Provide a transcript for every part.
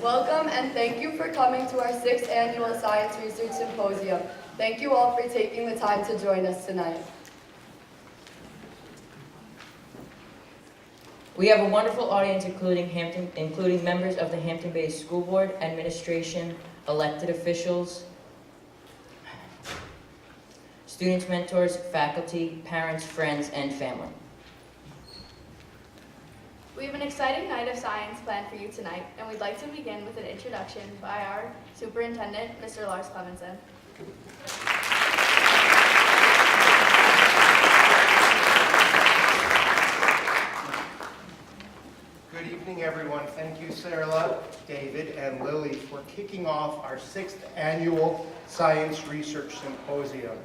Welcome and thank you for coming to our 6th Annual Science Research Symposium. Thank you all for taking the time to join us tonight. We have a wonderful audience including members of the Hampton Bays School Board, administration, elected officials, students, mentors, faculty, parents, friends, and family. We have an exciting night of science planned for you tonight, and we'd like to begin with an introduction by our superintendent, Mr. Lars Clemenson. Good evening, everyone. Thank you, Sarah, David, and Lily for kicking off our 6th Annual Science Research Symposium.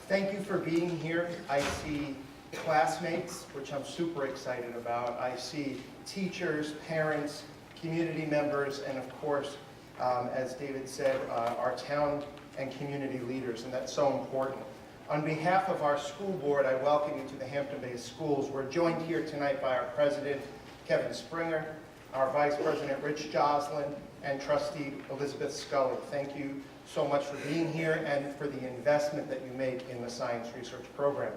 Thank you for being here. I see classmates, which I'm super excited about. I see teachers, parents, community members, and of course, as David said, our town and community leaders, and that's so important. On behalf of our school board, I welcome you to the Hampton Bays Schools. We're joined here tonight by our president, Kevin Springer, our vice president, Rich Joslin, and trustee Elizabeth Scully. Thank you so much for being here and for the investment that you make in the science research program.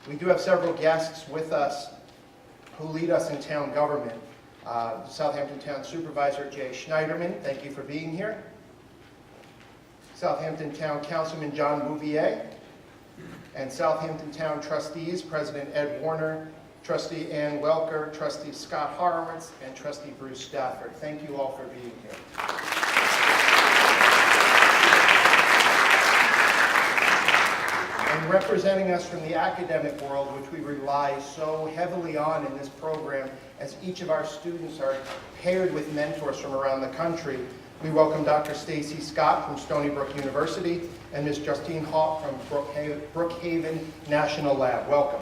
We do have several guests with us who lead us in town government. Southampton Town Supervisor Jay Schneiderman, thank you for being here. Southampton Town Councilman John Bouvier, and Southampton Town Trustees, President Ed Warner, Trustee Ann Welker, Trustee Scott Horowitz, and Trustee Bruce Stafford. Thank you all for being here. And representing us from the academic world, which we rely so heavily on in this program, as each of our students are paired with mentors from around the country, we welcome Dr. Stacy Scott from Stony Brook University and Ms. Justine Hawk from Brookhaven National Lab. Welcome.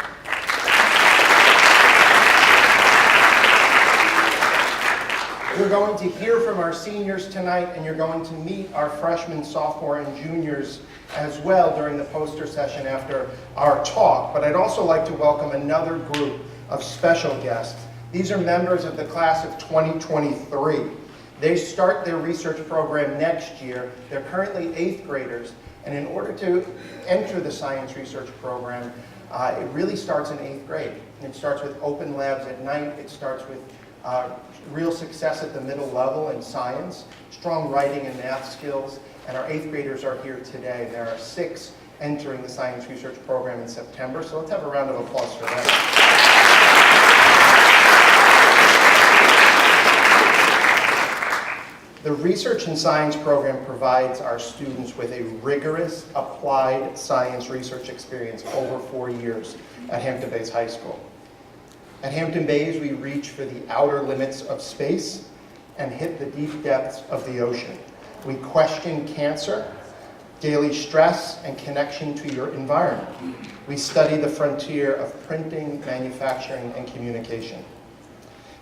You're going to hear from our seniors tonight, and you're going to meet our freshmen, sophomore, and juniors as well during the poster session after our talk. But I'd also like to welcome another group of special guests. These are members of the class of 2023. They start their research program next year. They're currently 8th graders, and in order to enter the science research program, it really starts in 8th grade. It starts with open labs at night. It starts with real success at the middle level in science, strong writing and math skills, and our 8th graders are here today. There are 6 entering the science research program in September, so let's have a round of applause for them. The Research in Science program provides our students with a rigorous applied science research experience over 4 years at Hampton Bays High School. At Hampton Bays, we reach for the outer limits of space and hit the deep depths of the ocean. We question cancer, daily stress, and connection to your environment. We study the frontier of printing, manufacturing, and communication.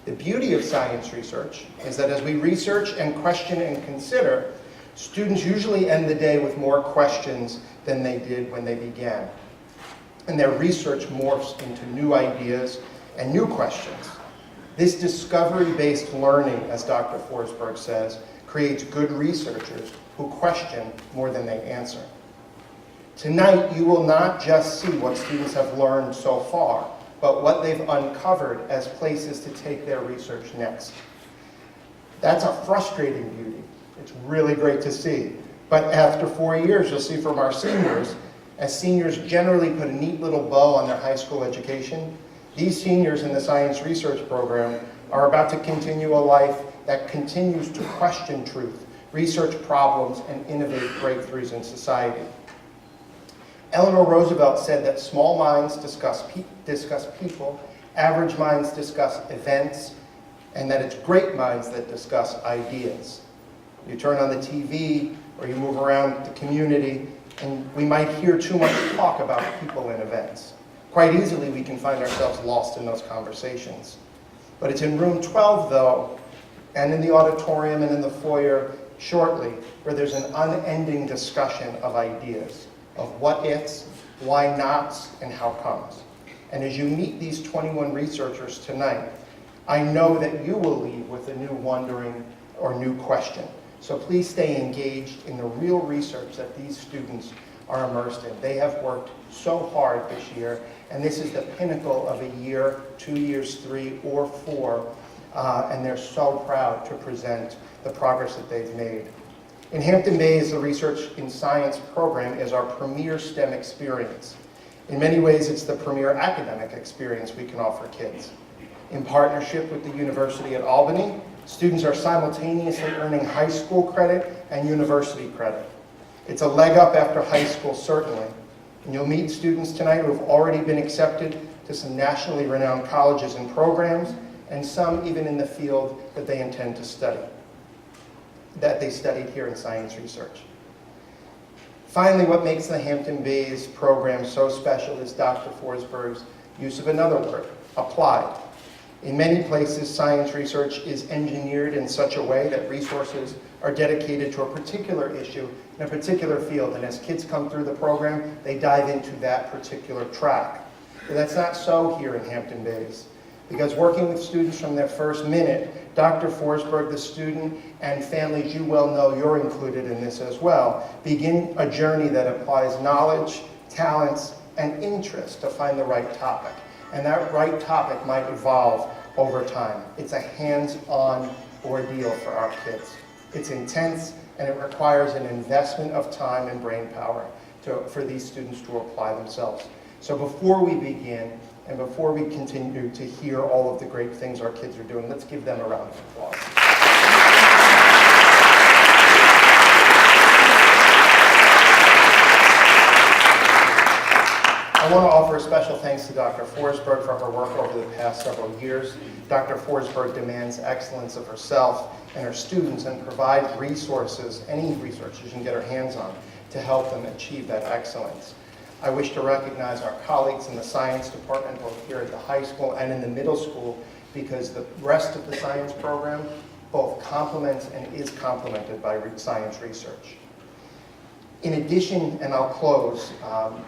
The beauty of science research is that as we research and question and consider, students usually end the day with more questions than they did when they began. And their research morphs into new ideas and new questions. This discovery-based learning, as Dr. Forsberg says, creates good researchers who question more than they answer. Tonight, you will not just see what students have learned so far, but what they've uncovered as places to take their research next. That's a frustrating beauty. It's really great to see. But after 4 years, you'll see from our seniors, as seniors generally put a neat little bow on their high school education, these seniors in the science research program are about to continue a life that continues to question truth, research problems, and innovate breakthroughs in society. Eleanor Roosevelt said that small minds discuss people, average minds discuss events, and that it's great minds that discuss ideas. You turn on the TV or you move around the community, and we might hear too much talk about people and events. Quite easily, we can find ourselves lost in those conversations. But it's in room 12, though, and in the auditorium and in the foyer shortly, where there's an unending discussion of ideas, of what ifs, why nots, and how comes. And as you meet these 21 researchers tonight, I know that you will leave with a new wondering or new question. So please stay engaged in the real research that these students are immersed in. They have worked so hard this year, and this is the pinnacle of a year, 2 years, 3 or 4, and they're so proud to present the progress that they've made. In Hampton Bays, the Research in Science program is our premier STEM experience. In many ways, it's the premier academic experience we can offer kids. In partnership with the University at Albany, students are simultaneously earning high school credit and university credit. It's a leg up after high school, certainly. And you'll meet students tonight who have already been accepted to some nationally renowned colleges and programs, and some even in the field that they intend to study, that they studied here in science research. Finally, what makes the Hampton Bays program so special is Dr. Forsberg's use of another word, applied. In many places, science research is engineered in such a way that resources are dedicated to a particular issue in a particular field, and as kids come through the program, they dive into that particular track. But that's not so here in Hampton Bays, because working with students from their first minute, Dr. Forsberg, the student, and families you well know, you're included in this as well, begin a journey that applies knowledge, talents, and interest to find the right topic. And that right topic might evolve over time. It's a hands-on ordeal for our kids. It's intense, and it requires an investment of time and brain power for these students to apply themselves. So before we begin, and before we continue to hear all of the great things our kids are doing, let's give them a round of applause. I want to offer a special thanks to Dr. Forsberg for her work over the past several years. Dr. Forsberg demands excellence of herself and her students and provides resources, any resources she can get her hands on, to help them achieve that excellence. I wish to recognize our colleagues in the science department, both here at the high school and in the middle school, because the rest of the science program both complements and is complemented by science research. In addition, and I'll close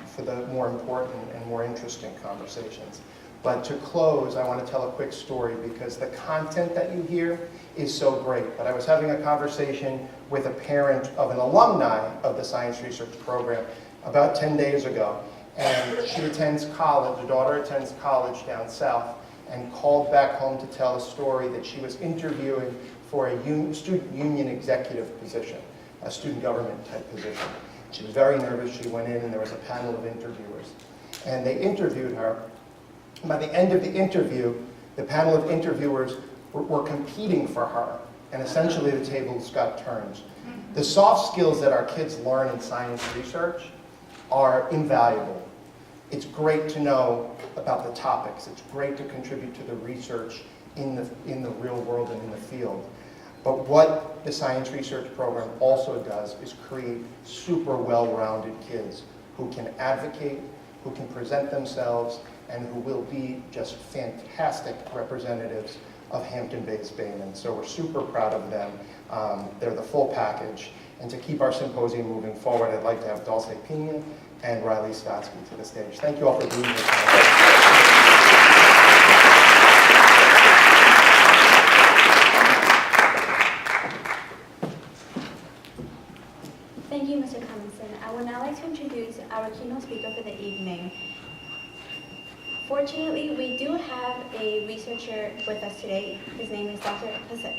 for the more important and more interesting conversations, but to close, I want to tell a quick story because the content that you hear is so great. But I was having a conversation with a parent of an alumni of the science research program about 10 days ago, and she attends college, her daughter attends college down south, and called back home to tell a story that she was interviewing for a student union executive position, a student government type position. She was very nervous. She went in and there was a panel of interviewers, and they interviewed her. By the end of the interview, the panel of interviewers were competing for her, and essentially the tables got turned. The soft skills that our kids learn in science research are invaluable. It's great to know about the topics. It's great to contribute to the research in the real world and in the field. But what the science research program also does is create super well-rounded kids who can advocate, who can present themselves, and who will be just fantastic representatives of Hampton Bays Bayman. So we're super proud of them. They're the full package. And to keep our symposium moving forward, I'd like to have Dulce Pina and Riley Stotsky to the stage. Thank you all for being here tonight. Thank you, Mr. Cummington. I would now like to introduce our keynote speaker for the evening. Fortunately, we do have a researcher with us today. His name is Dr. Pauszek,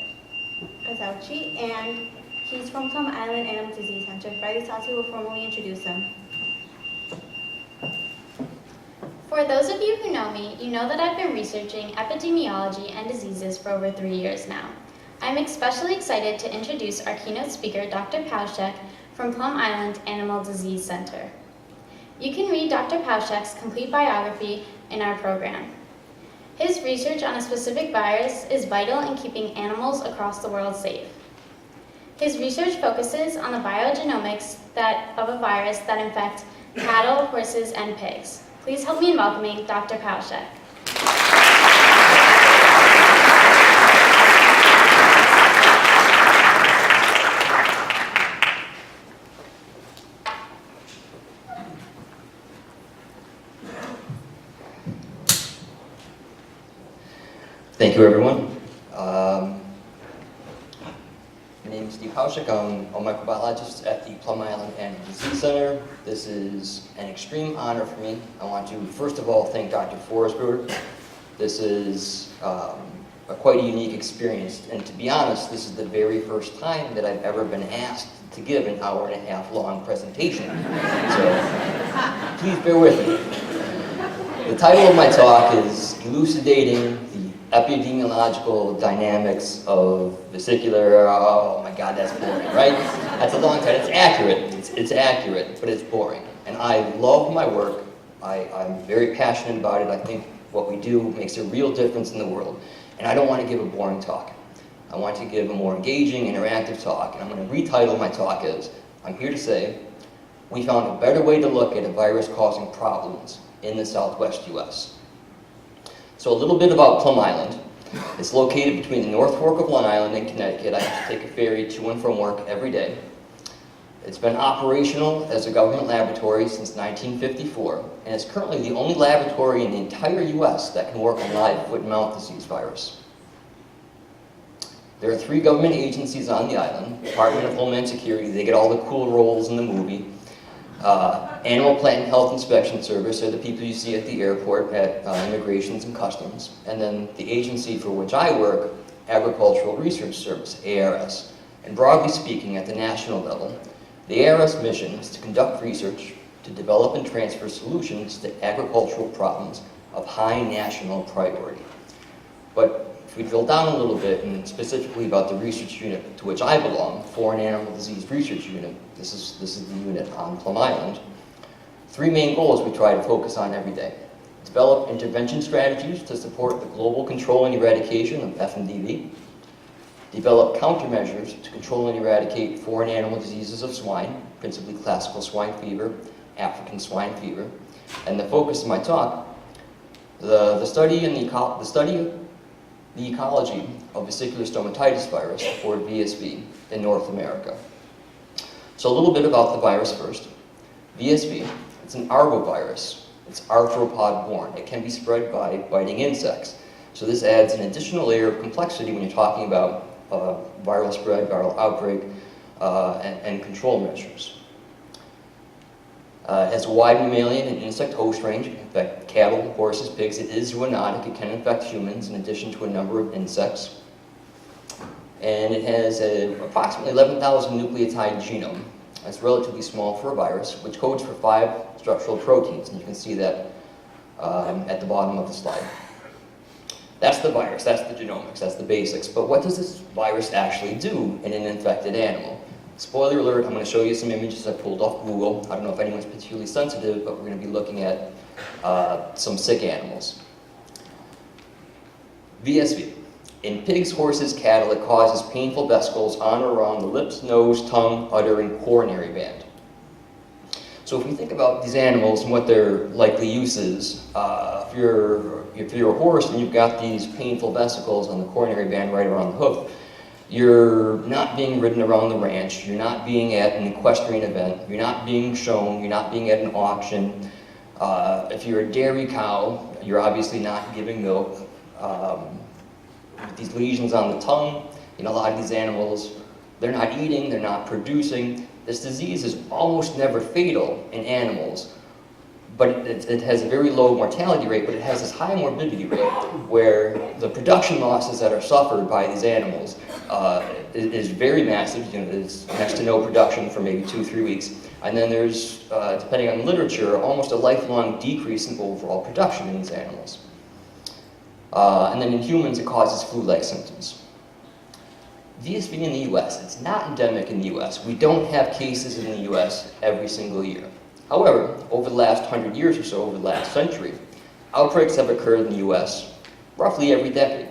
and he's from Plum Island Animal Disease Center. Riley Stotsky will formally introduce him. For those of you who know me, you know that I've been researching epidemiology and diseases for over 3 years now. I'm especially excited to introduce our keynote speaker, Dr. Pauszek, from Plum Island Animal Disease Center. You can read Dr. Pauszek's complete biography in our program. His research on a specific virus is vital in keeping animals across the world safe. His research focuses on the biogenomics of a virus that infects cattle, horses, and pigs. Please help me in welcoming Dr. Pauszek. Thank you, everyone. Pauszek. I'm a microbiologist at the Plum Island Animal Disease Center. This is an extreme honor for me. I want to, first of all, thank Dr. Forsberg. This is quite a unique experience, and to be honest, this is the very first time that I've ever been asked to give an hour-and-a-half long presentation. So please bear with me. The title of my talk is Elucidating the Epidemiological Dynamics of Vesicular, oh my God, that's boring, right? That's a long title. It's accurate, it's accurate, but it's boring. And I love my work. I'm very passionate about it. I think what we do makes a real difference in the world. And I don't want to give a boring talk. I want to give a more engaging, interactive talk. And I'm going to retitle my talk as, I'm here to say, we found a better way to look at a virus causing problems in the Southwest US. So a little bit about Plum Island. It's located between the North Fork of Long Island and Connecticut. I have to take a ferry to and from work every day. It's been operational as a government laboratory since 1954, and it's currently the only laboratory in the entire US that can work on live foot and mouth disease virus. There are 3 government agencies on the island: Department of Homeland Security, they get all the cool roles in the movie. Animal Plant and Health Inspection Service are the people you see at the airport at Immigrations and Customs. And then the agency for which I work, Agricultural Research Service, ARS. And broadly speaking, at the national level, the ARS mission is to conduct research to develop and transfer solutions to agricultural problems of high national priority. But if we drill down a little bit, and specifically about the research unit to which I belong, Foreign Animal Disease Research Unit, this is the unit on Plum Island, 3 main goals we try to focus on every day. Develop intervention strategies to support the global control and eradication of FMDV. Develop countermeasures to control and eradicate foreign animal diseases of swine, principally classical swine fever, African swine fever. And the focus of my talk, the study of the ecology of vesicular stomatitis virus, or VSV, in North America. So a little bit about the virus first. VSV, it's an arbovirus. It's arthropod-borne. It can be spread by biting insects. So this adds an additional layer of complexity when you're talking about viral spread, viral outbreak, and control measures. It has a wide mammalian and insect host range. It can infect cattle, horses, pigs. It is zoonotic. It can infect humans in addition to a number of insects. And it has approximately 11,000 nucleotide genome. That's relatively small for a virus, which codes for 5 structural proteins. And you can see that at the bottom of the slide. That's the virus, that's the genomics, that's the basics. But what does this virus actually do in an infected animal? Spoiler alert, I'm going to show you some images I pulled off Google. I don't know if anyone's particularly sensitive, but we're going to be looking at some sick animals. VSV. In pigs, horses, cattle, it causes painful vesicles on or around the lips, nose, tongue, udder, and coronary band. So if we think about these animals and what their likely use is, if you're a horse and you've got these painful vesicles on the coronary band right around the hoof, you're not being ridden around the ranch, you're not being at an equestrian event, you're not being shown, you're not being at an auction. If you're a dairy cow, you're obviously not giving milk. With these lesions on the tongue, a lot of these animals, they're not eating, they're not producing. This disease is almost never fatal in animals, but it has a very low mortality rate, but it has this high morbidity rate where the production losses that are suffered by these animals is very massive. There's next to no production for maybe 2-3 weeks. And then there's, depending on literature, almost a lifelong decrease in overall production in these animals. And then in humans, it causes flu-like symptoms. VSV in the US, it's not endemic in the US. We don't have cases in the US every single year. However, over the last 100 years or so, over the last century, outbreaks have occurred in the US roughly every decade.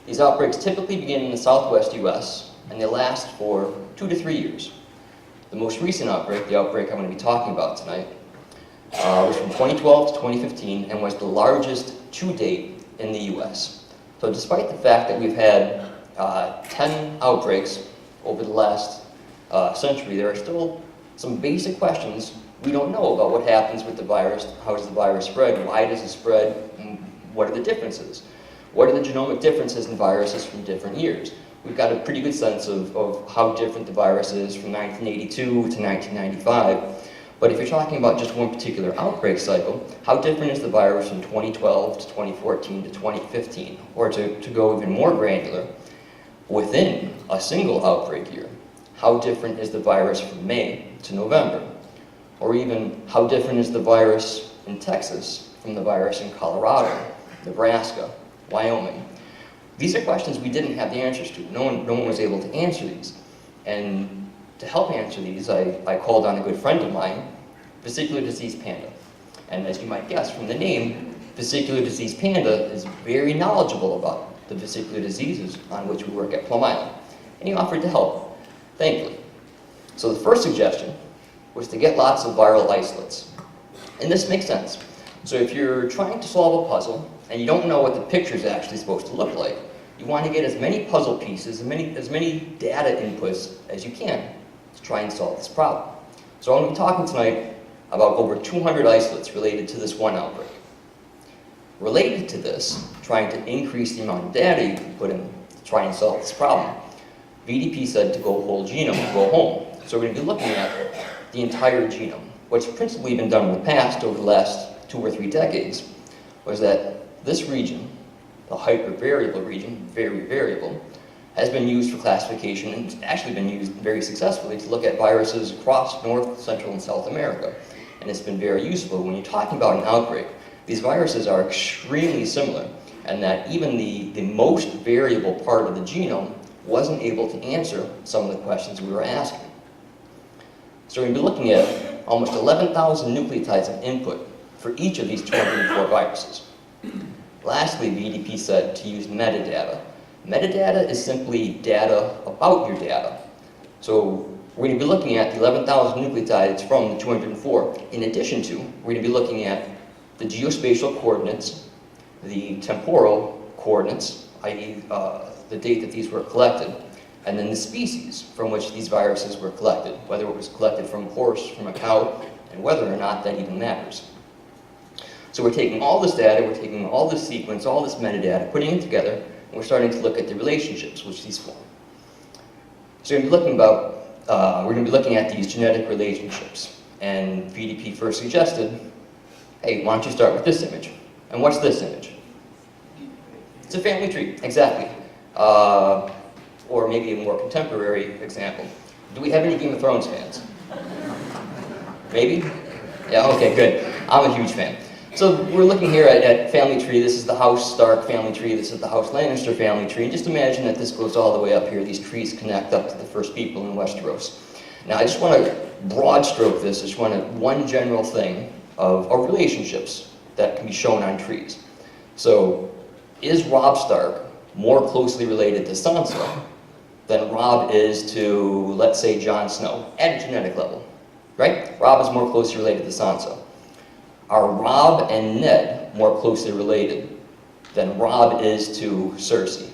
These outbreaks typically begin in the Southwest US, and they last for 2 to 3 years. The most recent outbreak, the outbreak I'm going to be talking about tonight, was from 2012 to 2015 and was the largest to date in the US. So despite the fact that we've had 10 outbreaks over the last century, there are still some basic questions we don't know about what happens with the virus, how does the virus spread, why does it spread, and what are the differences? What are the genomic differences in viruses from different years? we've got a pretty good sense of how different the virus is from 1982 to 1995. But if you're talking about just one particular outbreak cycle, how different is the virus from 2012 to 2014 to 2015? Or to go even more granular, within a single outbreak year, how different is the virus from May to November? Or even, how different is the virus in Texas from the virus in Colorado, Nebraska, Wyoming? These are questions we didn't have the answers to. No one was able to answer these. And to help answer these, I called on a good friend of mine, vesicular disease panda. And as you might guess from the name, vesicular disease panda is very knowledgeable about the vesicular diseases on which we work at Plum Island. And he offered to help, thankfully. So the first suggestion was to get lots of viral isolates. And this makes sense. So if you're trying to solve a puzzle and you don't know what the picture is actually supposed to look like, you want to get as many puzzle pieces, as many data inputs as you can to try and solve this problem. So I'm going to be talking tonight about over 200 isolates related to this one outbreak. Related to this, trying to increase the amount of data you can put in to try and solve this problem, VDP said to go whole genome, go home. So we're going to be looking at the entire genome. What's principally been done in the past, over the last 2 or 3 decades, was that this region, the hypervariable region, very variable, has been used for classification and it's actually been used very successfully to look at viruses across North, Central, and South America. And it's been very useful. When you're talking about an outbreak, these viruses are extremely similar, and that even the most variable part of the genome wasn't able to answer some of the questions we were asking. So we're going to be looking at almost 11,000 nucleotides of input for each of these 204 viruses. Lastly, VDP said to use metadata. Metadata is simply data about your data. So we're going to be looking at the 11,000 nucleotides from the 204. In addition to, we're going to be looking at the geospatial coordinates, the temporal coordinates, i.e. The date that these were collected, and then the species from which these viruses were collected, whether it was collected from a horse, from a cow, and whether or not that even matters. So we're taking all this data, we're taking all this sequence, all this metadata, putting it together, and we're starting to look at the relationships which these form. So we're going to be looking at these genetic relationships. And VDP first suggested, hey, why don't you start with this image? And what's this image? It's a family tree, exactly. Or maybe a more contemporary example. Do we have any Game of Thrones fans? Maybe? Yeah, okay, good. I'm a huge fan. So we're looking here at family tree. This is the House Stark family tree. This is the House Lannister family tree. And just imagine that this goes all the way up here. These trees connect up to the first people in Westeros. Now I just want to broad stroke this. I just want one general thing of relationships that can be shown on trees. So is Robb Stark more closely related to Sansa than Robb is to, let's say, Jon Snow at a genetic level? Right? Robb is more closely related to Sansa. Are Robb and Ned more closely related than Robb is to Cersei?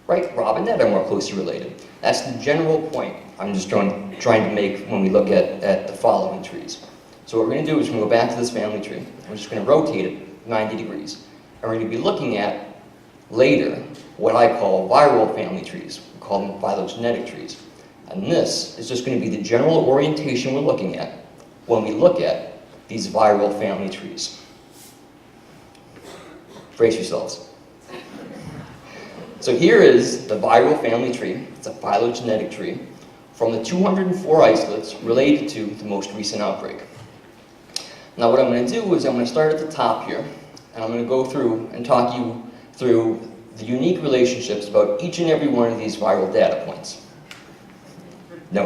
Right? Robb and Ned are more closely related. That's the general point I'm just trying to make when we look at the following trees. So what we're going to do is we're going to go back to this family tree. We're just going to rotate it 90 degrees. And we're going to be looking at, later, what I call viral family trees. We call them phylogenetic trees. And this is just going to be the general orientation we're looking at when we look at these viral family trees. Brace yourselves. So here is the viral family tree. It's a phylogenetic tree from the 204 isolates related to the most recent outbreak. Now what I'm going to do is I'm going to start at the top here, and I'm going to go through and talk you through the unique relationships about each and every one of these viral data points. No.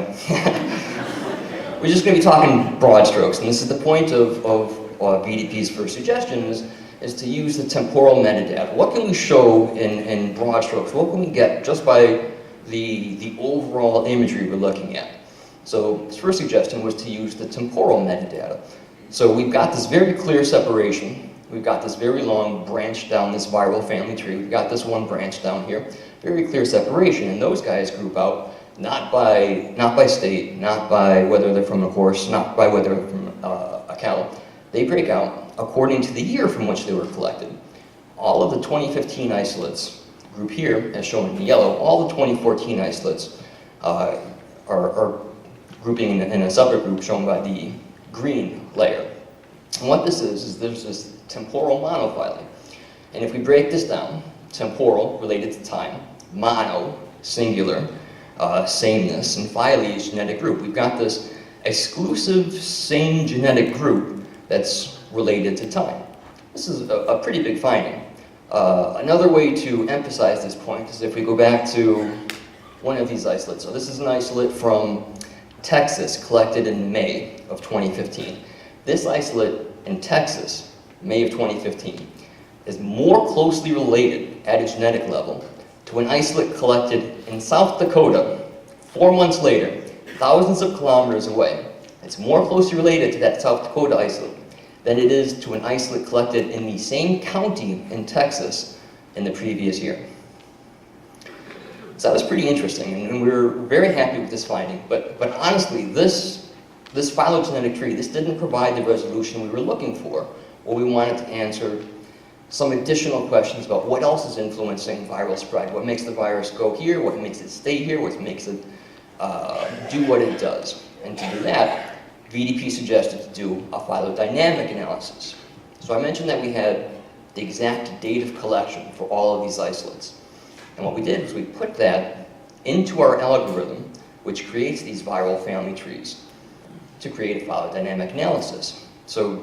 We're just going to be talking broad strokes, and this is the point of VDP's first suggestion is to use the temporal metadata. What can we show in broad strokes? What can we get just by the overall imagery we're looking at? So his first suggestion was to use the temporal metadata. So we've got this very clear separation. We've got this very long branch down this viral family tree. We've got this one branch down here. Very clear separation, and those guys group out not by state, not by whether they're from a horse, not by whether they're from a cow. They break out according to the year from which they were collected. All of the 2015 isolates group here, as shown in yellow, all the 2014 isolates are grouping in a separate group shown by the green layer. And what this is there's this temporal monophyly. And if we break this down, temporal, related to time, mono, singular, sameness, and phyly is genetic group. We've got this exclusive same genetic group that's related to time. This is a pretty big finding. Another way to emphasize this point is if we go back to one of these isolates. So this is an isolate from Texas collected in May of 2015. This isolate in Texas, May of 2015, is more closely related at a genetic level to an isolate collected in South Dakota 4 months later, thousands of kilometers away. It's more closely related to that South Dakota isolate than it is to an isolate collected in the same county in Texas in the previous year. So that was pretty interesting, and we were very happy with this finding. But honestly, this phylogenetic tree, this didn't provide the resolution we were looking for, or we wanted to answer some additional questions about what else is influencing viral spread, what makes the virus go here, what makes it stay here, what makes it do what it does. And to do that, VDP suggested to do a phylogenetic analysis. So I mentioned that we had the exact date of collection for all of these isolates. And what we did was we put that into our algorithm, which creates these viral family trees, to create a phylogenetic analysis. So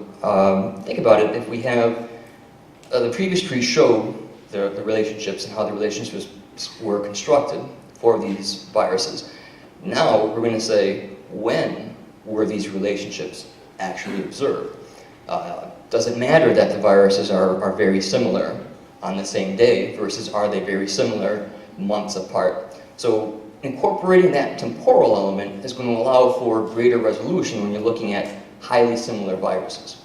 think about it, if we have, the previous tree showed the relationships and how the relationships were constructed for these viruses. Now we're going to say, when were these relationships actually observed? Does it matter that the viruses are very similar on the same day versus are they very similar months apart? So incorporating that temporal element is going to allow for greater resolution when you're looking at highly similar viruses.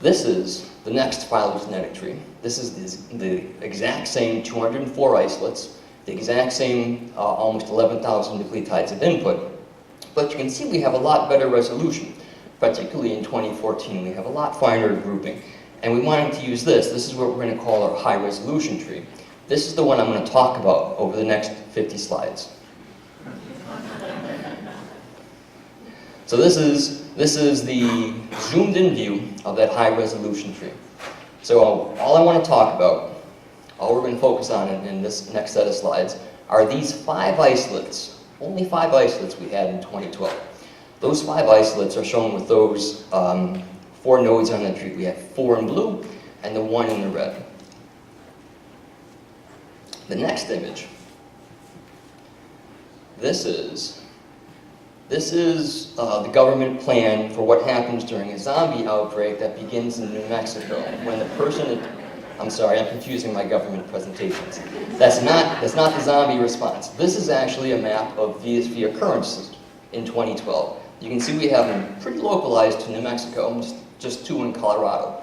This is the next phylogenetic tree. This is the exact same 204 isolates, the exact same almost 11,000 nucleotides of input. But you can see we have a lot better resolution, particularly in 2014. We have a lot finer grouping. And we wanted to use this. This is what we're going to call our high resolution tree. This is the one I'm going to talk about over the next 50 slides. So this is the zoomed in view of that high resolution tree. So all I want to talk about, all we're going to focus on in this next set of slides, are these 5 isolates, only 5 isolates we had in 2012. Those 5 isolates are shown with those 4 nodes on the tree. We have 4 in blue and the 1 in the red. The next image, this is the government plan for what happens during a zombie outbreak that begins in New Mexico when the person, I'm sorry, I'm confusing my government presentations. That's not the zombie response. This is actually a map of VSV occurrences in 2012. You can see we have them pretty localized to New Mexico, just 2 in Colorado.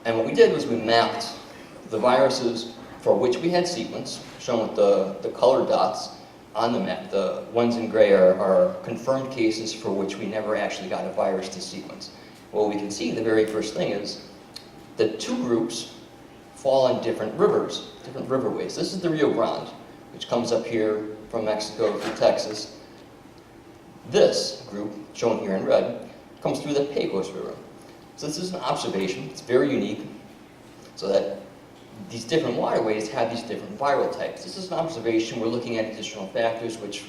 And what we did was we mapped the viruses for which we had sequence, shown with the colored dots on the map. The ones in gray are confirmed cases for which we never actually got a virus to sequence. What we can see, the very first thing is the 2 groups fall on different rivers, different riverways. This is the Rio Grande, which comes up here from Mexico through Texas. This group, shown here in red, comes through the Pecos River. So this is an observation. It's very unique, so that these different waterways have these different viral types. This is an observation. We're looking at additional factors which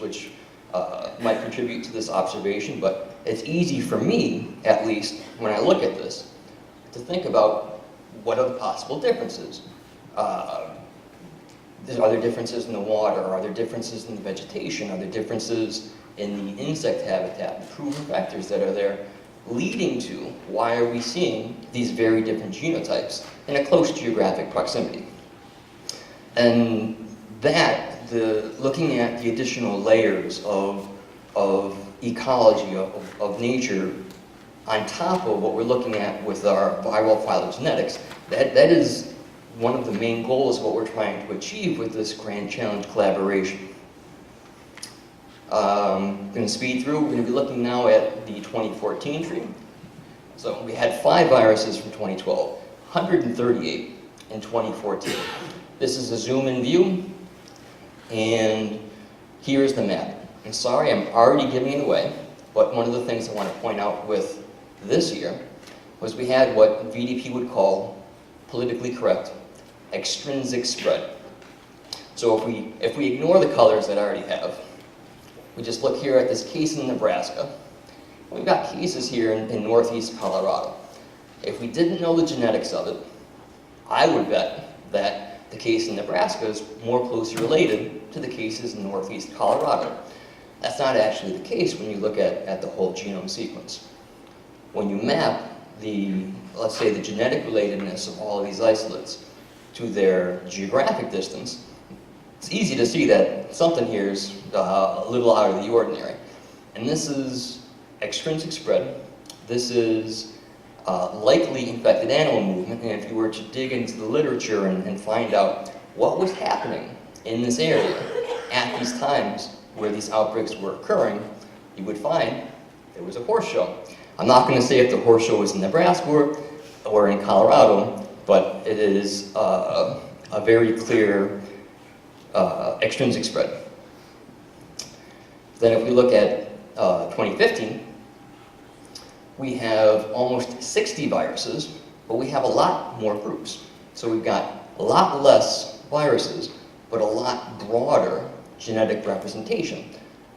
might contribute to this observation, but it's easy for me, at least, when I look at this, to think about what are the possible differences. Are there differences in the water? Are there differences in the vegetation? Are there differences in the insect habitat, the proven vectors that are there, leading to why are we seeing these very different genotypes in a close geographic proximity? And that, looking at the additional layers of ecology, of nature, on top of what we're looking at with our viral phylogenetics, that is one of the main goals of what we're trying to achieve with this Grand Challenge collaboration. I'm going to speed through. We're going to be looking now at the 2014 tree. So we had 5 viruses from 2012, 138 in 2014. This is a zoom-in view, and here's the map. I'm sorry, I'm already giving it away, but one of the things I want to point out with this year was we had what VDP would call politically correct extrinsic spread. So if we ignore the colors that I already have, we just look here at this case in Nebraska. We've got cases here in northeast Colorado. If we didn't know the genetics of it, I would bet that the case in Nebraska is more closely related to the cases in northeast Colorado. That's not actually the case when you look at the whole genome sequence. When you map let's say the genetic relatedness of all of these isolates to their geographic distance, it's easy to see that something here is a little out of the ordinary. And this is extrinsic spread. This is likely infected animal movement, and if you were to dig into the literature and find out what was happening in this area at these times where these outbreaks were occurring, you would find there was a horse show. I'm not going to say if the horse show was in Nebraska or in Colorado, but it is a very clear extrinsic spread. Then if we look at 2015, we have almost 60 viruses, but we have a lot more groups. So we've got a lot less viruses, but a lot broader genetic representation.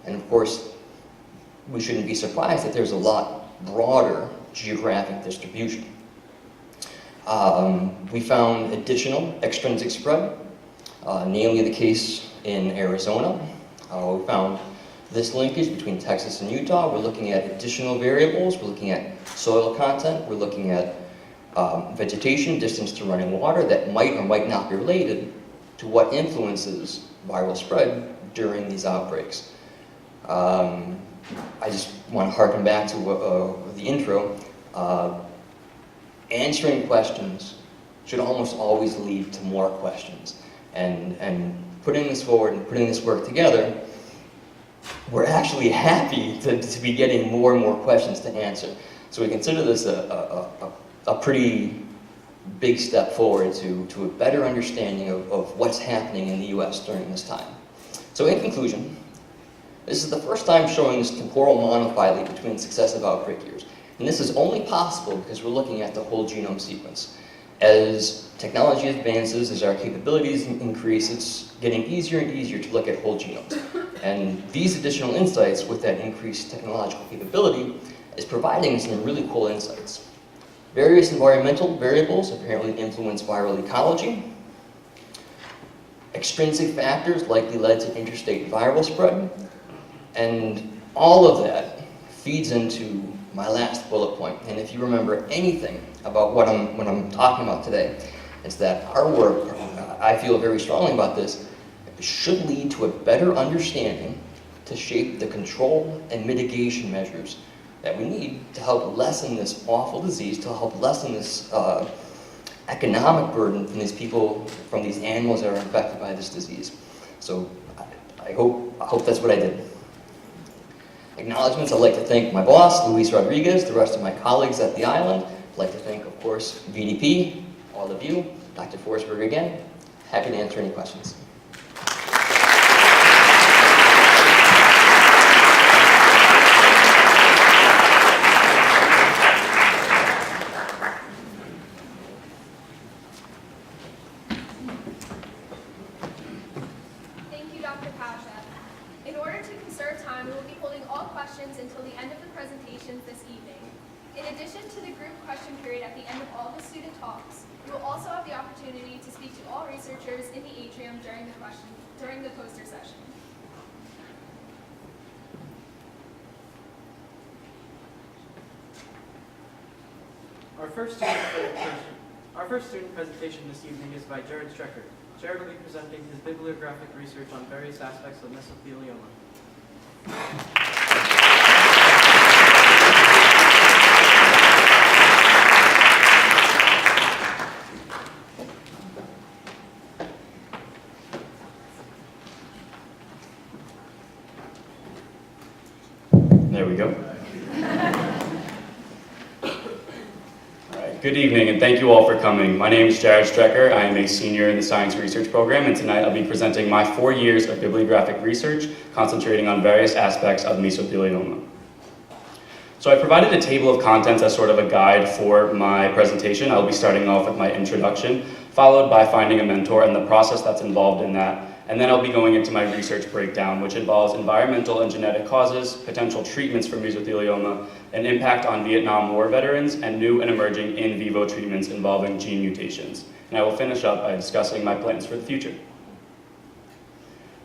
And of course, we shouldn't be surprised that there's a lot broader geographic distribution. We found additional extrinsic spread, namely the case in Arizona. We found this linkage between Texas and Utah. We're looking at additional variables. We're looking at soil content. We're looking at vegetation, distance to running water that might or might not be related to what influences viral spread during these outbreaks. I just want to harken back to the intro. Answering questions should almost always lead to more questions. And putting this forward and putting this work together, we're actually happy to be getting more and more questions to answer. So we consider this a pretty big step forward to a better understanding of what's happening in the US during this time. So in conclusion, this is the first time showing this temporal monophyly between successive outbreak years. And this is only possible because we're looking at the whole genome sequence. As technology advances, as our capabilities increase, it's getting easier and easier to look at whole genomes. And these additional insights with that increased technological capability is providing some really cool insights. Various environmental variables apparently influence viral ecology. Extrinsic factors likely led to interstate viral spread. And all of that feeds into my last bullet point. And if you remember anything about what I'm talking about today, it's that our work, I feel very strongly about this, should lead to a better understanding to shape the control and mitigation measures that we need to help lessen this awful disease, to help lessen this economic burden from these people, from these animals that are infected by this disease. So I hope that's what I did. Acknowledgements, I'd like to thank my boss, Luis Rodriguez, the rest of my colleagues at the island. I'd like to thank, of course, VDP, all of you, Dr. Forsberg again. Happy to answer any questions. Thank you, Dr. Pauszek. In order to conserve time, we will be holding all questions until the end of the presentations this evening. In addition to the group question period at the end of all the student talks, you will also have the opportunity to speak to all researchers in the atrium during the poster session. Our first student presentation this evening is by Jared Strecker. Jared will be presenting his bibliographic research on various aspects of mesothelioma. There we go. All right. Good evening, and thank you all for coming. My name is Jared Strecker. I am a senior in the Science Research Program, and tonight I'll be presenting my 4 years of bibliographic research, concentrating on various aspects of mesothelioma. So I provided a table of contents as sort of a guide for my presentation. I'll be starting off with my introduction, followed by finding a mentor and the process that's involved in that. And then I'll be going into my research breakdown, which involves environmental and genetic causes, potential treatments for mesothelioma, an impact on Vietnam War veterans, and new and emerging in vivo treatments involving gene mutations. And I will finish up by discussing my plans for the future.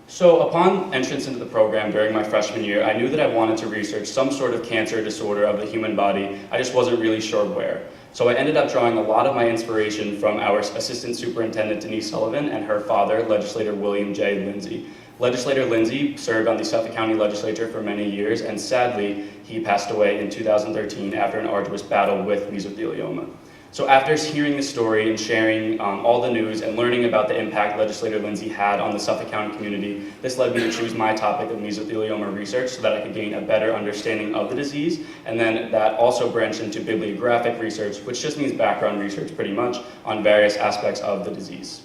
So upon entrance into the program during my freshman year, I knew that I wanted to research some sort of cancer disorder of the human body. I just wasn't really sure where. So I ended up drawing a lot of my inspiration from our Assistant Superintendent Denise Sullivan and her father, Legislator William J. Lindsay. Legislator Lindsay served on the Suffolk County Legislature for many years, and sadly, he passed away in 2013 after an arduous battle with mesothelioma. So after hearing the story and sharing all the news and learning about the impact Legislator Lindsay had on the Suffolk County community, this led me to choose my topic of mesothelioma research so that I could gain a better understanding of the disease, and then that also branched into bibliographic research, which just means background research pretty much on various aspects of the disease.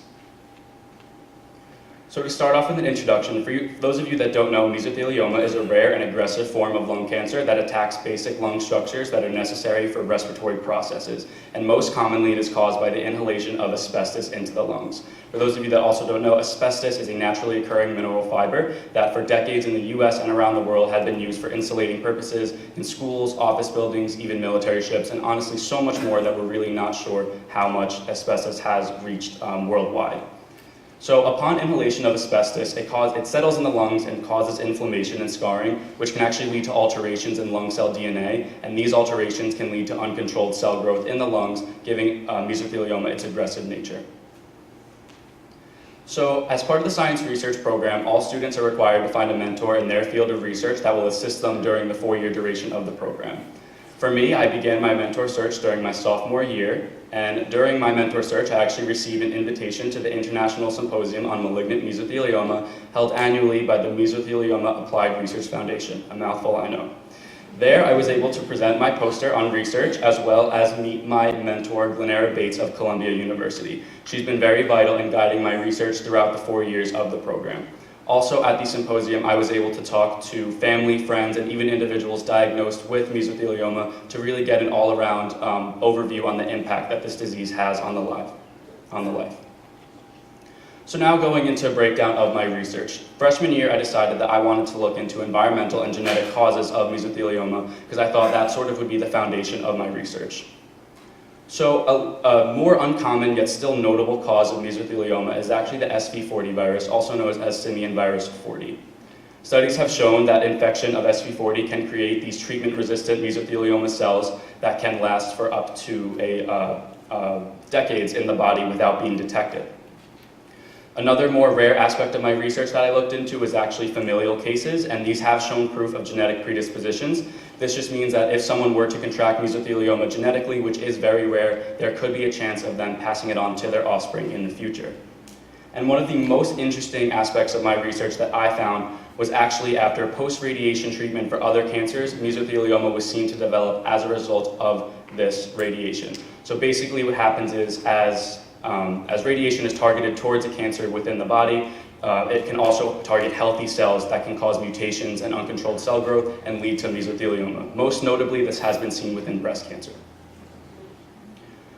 So to start off with an introduction, for those of you that don't know, mesothelioma is a rare and aggressive form of lung cancer that attacks basic lung structures that are necessary for respiratory processes. And most commonly it is caused by the inhalation of asbestos into the lungs. For those of you that also don't know, asbestos is a naturally occurring mineral fiber that for decades in the US and around the world had been used for insulating purposes in schools, office buildings, even military ships, and honestly so much more that we're really not sure how much asbestos has reached worldwide. So upon inhalation of asbestos, it settles in the lungs and causes inflammation and scarring, which can actually lead to alterations in lung cell DNA, and these alterations can lead to uncontrolled cell growth in the lungs, giving mesothelioma its aggressive nature. So as part of the science research program, all students are required to find a mentor in their field of research that will assist them during the 4-year duration of the program. For me, I began my mentor search during my sophomore year, and during my mentor search, I actually received an invitation to the International Symposium on Malignant Mesothelioma held annually by the Mesothelioma Applied Research Foundation, a mouthful I know. There, I was able to present my poster on research as well as meet my mentor, Glenara Bates of Columbia University. She's been very vital in guiding my research throughout the 4 years of the program. Also at the symposium, I was able to talk to family, friends, and even individuals diagnosed with mesothelioma to really get an all-around overview on the impact that this disease has on the life. So now going into a breakdown of my research. Freshman year, I decided that I wanted to look into environmental and genetic causes of mesothelioma because I thought that sort of would be the foundation of my research. So a more uncommon yet still notable cause of mesothelioma is actually the SV40 virus, also known as simian virus 40. Studies have shown that infection of SV40 can create these treatment-resistant mesothelioma cells that can last for up to decades in the body without being detected. Another more rare aspect of my research that I looked into was actually familial cases, and these have shown proof of genetic predispositions. This just means that if someone were to contract mesothelioma genetically, which is very rare, there could be a chance of them passing it on to their offspring in the future. And one of the most interesting aspects of my research that I found was actually after post-radiation treatment for other cancers, mesothelioma was seen to develop as a result of this radiation. So basically what happens is as radiation is targeted towards a cancer within the body, it can also target healthy cells that can cause mutations and uncontrolled cell growth and lead to mesothelioma. Most notably, this has been seen within breast cancer.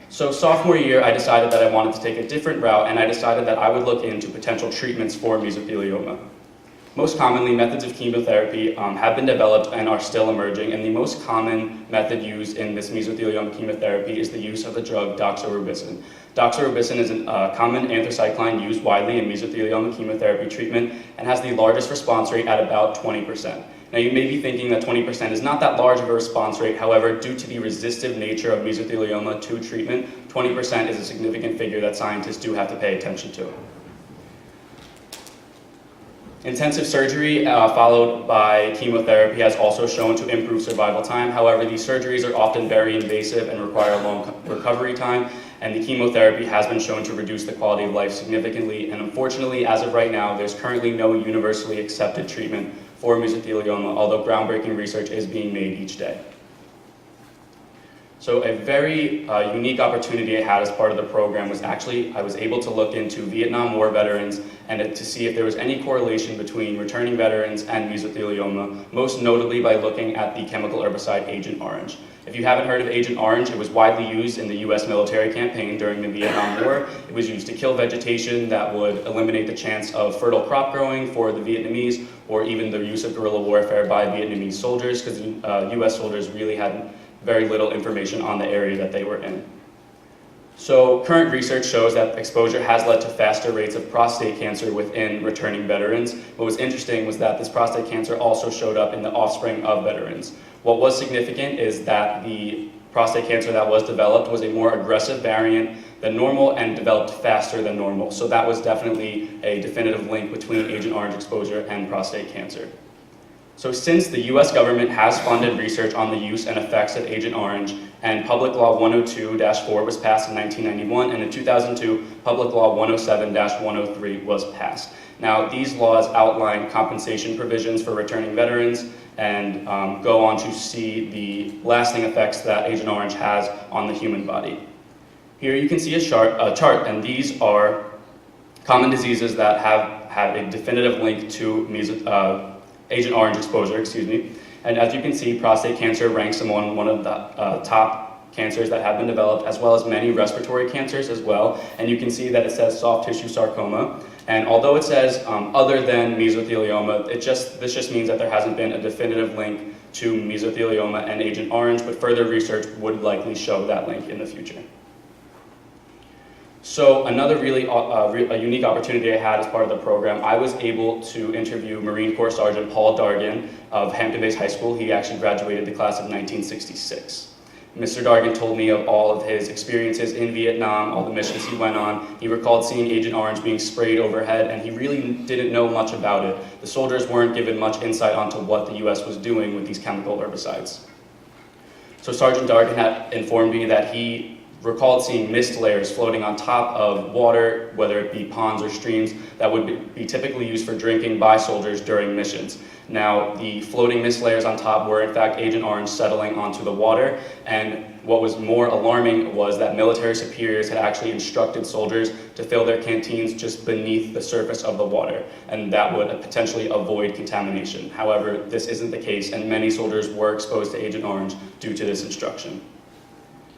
So sophomore year, I decided that I wanted to take a different route, and I decided that I would look into potential treatments for mesothelioma. Most commonly, methods of chemotherapy have been developed and are still emerging, and the most common method used in this mesothelioma chemotherapy is the use of the drug doxorubicin. Doxorubicin is a common anthracycline used widely in mesothelioma chemotherapy treatment and has the largest response rate at about 20%. Now you may be thinking that 20% is not that large of a response rate, however, due to the resistive nature of mesothelioma to treatment, 20% is a significant figure that scientists do have to pay attention to. Intensive surgery followed by chemotherapy has also shown to improve survival time. However, these surgeries are often very invasive and require a long recovery time, and the chemotherapy has been shown to reduce the quality of life significantly. And unfortunately, as of right now, there's currently no universally accepted treatment for mesothelioma, although groundbreaking research is being made each day. So a very unique opportunity I had as part of the program was actually I was able to look into Vietnam War veterans and to see if there was any correlation between returning veterans and mesothelioma, most notably by looking at the chemical herbicide Agent Orange. If you haven't heard of Agent Orange, it was widely used in the US military campaign during the Vietnam War. It was used to kill vegetation that would eliminate the chance of fertile crop growing for the Vietnamese, or even the use of guerrilla warfare by Vietnamese soldiers, because US soldiers really had very little information on the area that they were in. So current research shows that exposure has led to faster rates of prostate cancer within returning veterans. What was interesting was that this prostate cancer also showed up in the offspring of veterans. What was significant is that the prostate cancer that was developed was a more aggressive variant than normal and developed faster than normal. So that was definitely a definitive link between Agent Orange exposure and prostate cancer. So since the US government has funded research on the use and effects of Agent Orange, and Public Law 102-4 was passed in 1991, and in 2002, Public Law 107-103 was passed. Now, these laws outline compensation provisions for returning veterans and go on to see the lasting effects that Agent Orange has on the human body. Here you can see a chart, and these are common diseases that have a definitive link to Agent Orange exposure, And as you can see, prostate cancer ranks among one of the top cancers that have been developed, as well as many respiratory cancers as well. And you can see that it says soft tissue sarcoma. And although it says other than mesothelioma, this just means that there hasn't been a definitive link to mesothelioma and Agent Orange, but further research would likely show that link in the future. So another really a unique opportunity I had as part of the program, I was able to interview Marine Corps Sergeant Paul Dargan of Hampton-Bays High School. He actually graduated the class of 1966. Mr. Dargan told me of all of his experiences in Vietnam, all the missions he went on. He recalled seeing Agent Orange being sprayed overhead, and he really didn't know much about it. The soldiers weren't given much insight onto what the US was doing with these chemical herbicides. So Sergeant Dargan had informed me that he recalled seeing mist layers floating on top of water, whether it be ponds or streams, that would be typically used for drinking by soldiers during missions. Now, the floating mist layers on top were in fact Agent Orange settling onto the water, and what was more alarming was that military superiors had actually instructed soldiers to fill their canteens just beneath the surface of the water, and that would potentially avoid contamination. However, this isn't the case, and many soldiers were exposed to Agent Orange due to this instruction.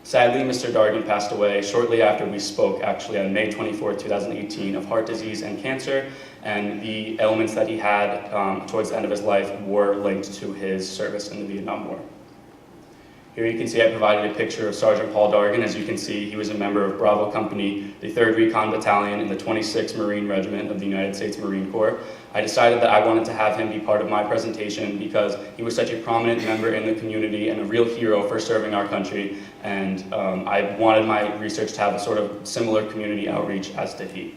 Sadly, Mr. Dargan passed away shortly after we spoke, actually on May 24, 2018, of heart disease and cancer, and the ailments that he had towards the end of his life were linked to his service in the Vietnam War. Here you can see I provided a picture of Sergeant Paul Dargan. As you can see, he was a member of Bravo Company, the 3rd Recon Battalion in the 26th Marine Regiment of the United States Marine Corps. I decided that I wanted to have him be part of my presentation because he was such a prominent member in the community and a real hero for serving our country, and I wanted my research to have a sort of similar community outreach as did he.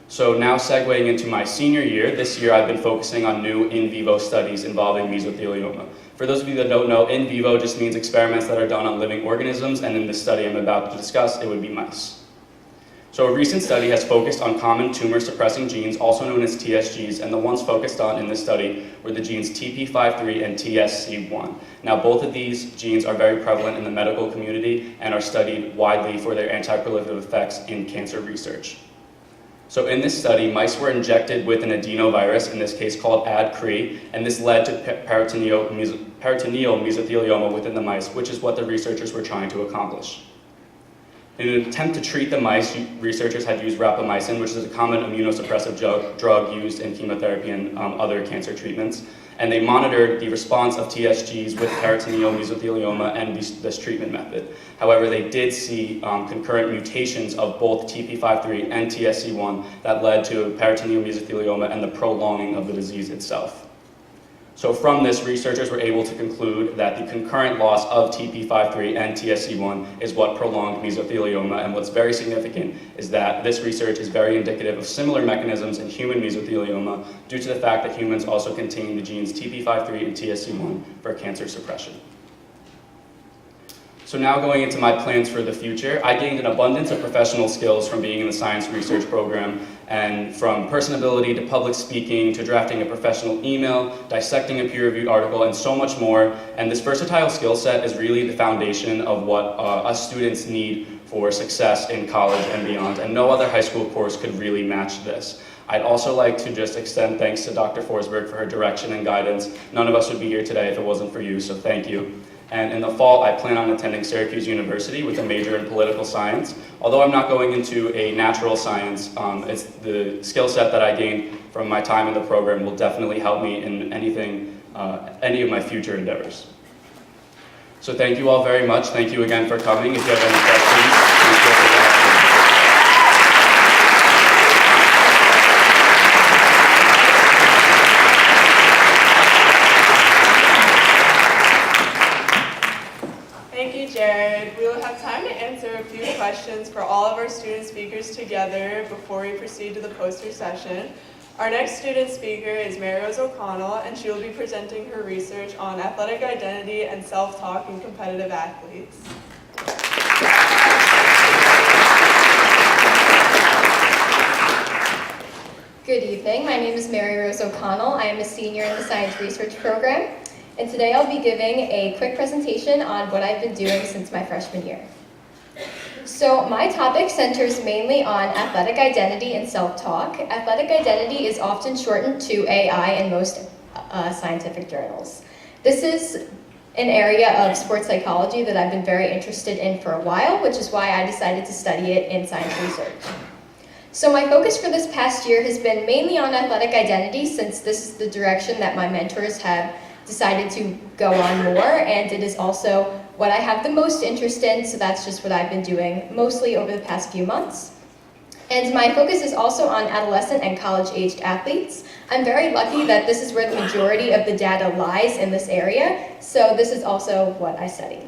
So now segueing into my senior year, this year I've been focusing on new in vivo studies involving mesothelioma. For those of you that don't know, in vivo just means experiments that are done on living organisms, and in this study I'm about to discuss, it would be mice. So a recent study has focused on common tumor suppressing genes, also known as TSGs, and the ones focused on in this study were the genes TP53 and TSC1. Now both of these genes are very prevalent in the medical community and are studied widely for their anti-proliferative effects in cancer research. So in this study, mice were injected with an adenovirus, in this case called AdCrE, and this led to peritoneal mesothelioma within the mice, which is what the researchers were trying to accomplish. In an attempt to treat the mice, researchers had used rapamycin, which is a common immunosuppressive drug used in chemotherapy and other cancer treatments. And they monitored the response of TSGs with peritoneal mesothelioma and this treatment method. However, they did see concurrent mutations of both TP53 and TSC1 that led to peritoneal mesothelioma and the prolonging of the disease itself. So from this, researchers were able to conclude that the concurrent loss of TP53 and TSC1 is what prolonged mesothelioma, and what's very significant is that this research is very indicative of similar mechanisms in human mesothelioma due to the fact that humans also contain the genes TP53 and TSC1 for cancer suppression. So now going into my plans for the future, I gained an abundance of professional skills from being in the science research program, and from personability to public speaking to drafting a professional email, dissecting a peer-reviewed article, and so much more. And this versatile skill set is really the foundation of what us students need for success in college and beyond, and no other high school course could really match this. I'd also like to just extend thanks to Dr. Forsberg for her direction and guidance. None of us would be here today if it wasn't for you, so thank you. And in the fall, I plan on attending Syracuse University with a major in political science. Although I'm not going into a natural science, it's the skill set that I gained from my time in the program will definitely help me in anything, any of my future endeavors. So thank you all very much. Thank you again for coming. If you have any questions, please feel free to ask me. Thank you, Jared. We will have time to answer a few questions for all of our student speakers together before we proceed to the poster session. Our next student speaker is Maryrose O'Connell, and she will be presenting her research on athletic identity and self-talk in competitive athletes. Good evening, my name is Maryrose O'Connell. I am a senior in the science research program, and today I'll be giving a quick presentation on what I've been doing since my freshman year. So my topic centers mainly on athletic identity and self-talk. Athletic identity is often shortened to AI in most scientific journals. This is an area of sports psychology that I've been very interested in for a while, which is why I decided to study it in science research. So my focus for this past year has been mainly on athletic identity, since this is the direction that my mentors have decided to go on more, and it is also what I have the most interest in, so that's just what I've been doing mostly over the past few months. And my focus is also on adolescent and college-aged athletes. I'm very lucky that this is where the majority of the data lies in this area, so this is also what I study.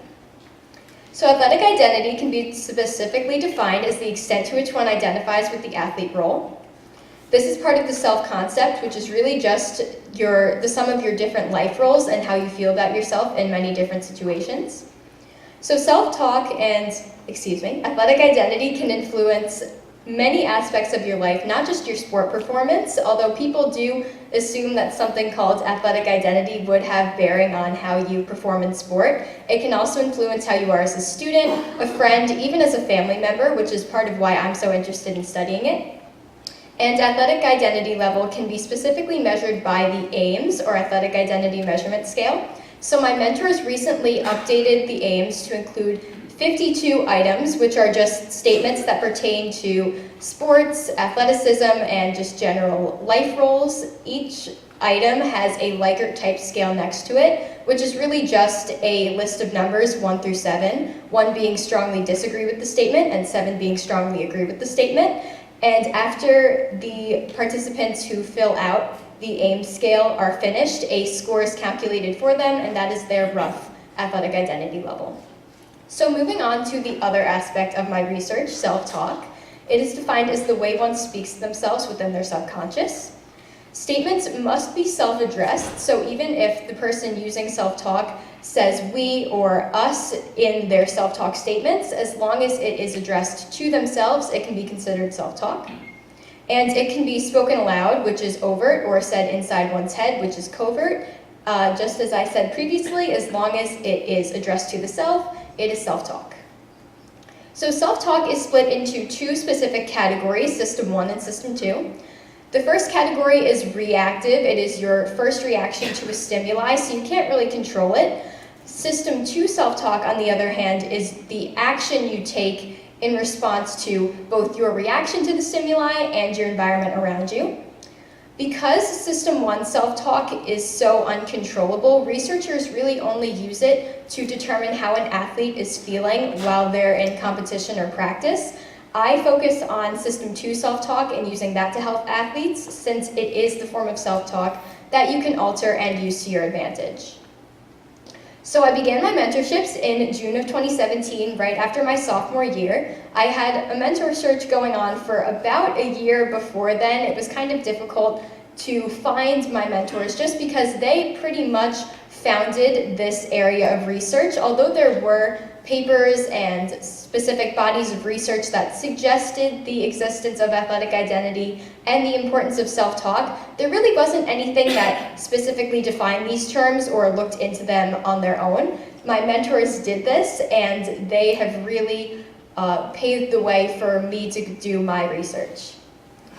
So athletic identity can be specifically defined as the extent to which one identifies with the athlete role. This is part of the self-concept, which is really just the sum of your different life roles and how you feel about yourself in many different situations. So self-talk and, athletic identity can influence many aspects of your life, not just your sport performance, although people do assume that something called athletic identity would have bearing on how you perform in sport. It can also influence how you are as a student, a friend, even as a family member, which is part of why I'm so interested in studying it. And athletic identity level can be specifically measured by the AIMS, or Athletic Identity Measurement Scale. So my mentors recently updated the AIMS to include 52 items, which are just statements that pertain to sports, athleticism, and just general life roles. Each item has a Likert type scale next to it, which is really just a list of numbers 1 through 7, 1 being strongly disagree with the statement and 7 being strongly agree with the statement. And after the participants who fill out the AIMS scale are finished, a score is calculated for them, and that is their rough athletic identity level. So moving on to the other aspect of my research, self-talk. It is defined as the way one speaks to themselves within their subconscious. Statements must be self-addressed, so even if the person using self-talk says we or us in their self-talk statements, as long as it is addressed to themselves, it can be considered self-talk. And it can be spoken aloud, which is overt, or said inside one's head, which is covert. Just as I said previously, as long as it is addressed to the self, it is self-talk. So self-talk is split into 2 specific categories, System 1 and System 2. The first category is reactive. It is your first reaction to a stimuli, so you can't really control it. System 2 self-talk, on the other hand, is the action you take in response to both your reaction to the stimuli and your environment around you. Because System 1 self-talk is so uncontrollable, researchers really only use it to determine how an athlete is feeling while they're in competition or practice. I focus on System 2 self-talk and using that to help athletes, since it is the form of self-talk that you can alter and use to your advantage. So I began my mentorships in June of 2017, right after my sophomore year. I had a mentor search going on for about a year before then. It was kind of difficult to find my mentors just because they pretty much founded this area of research. Although there were papers and specific bodies of research that suggested the existence of athletic identity and the importance of self-talk, there really wasn't anything that specifically defined these terms or looked into them on their own. My mentors did this, and they have really paved the way for me to do my research.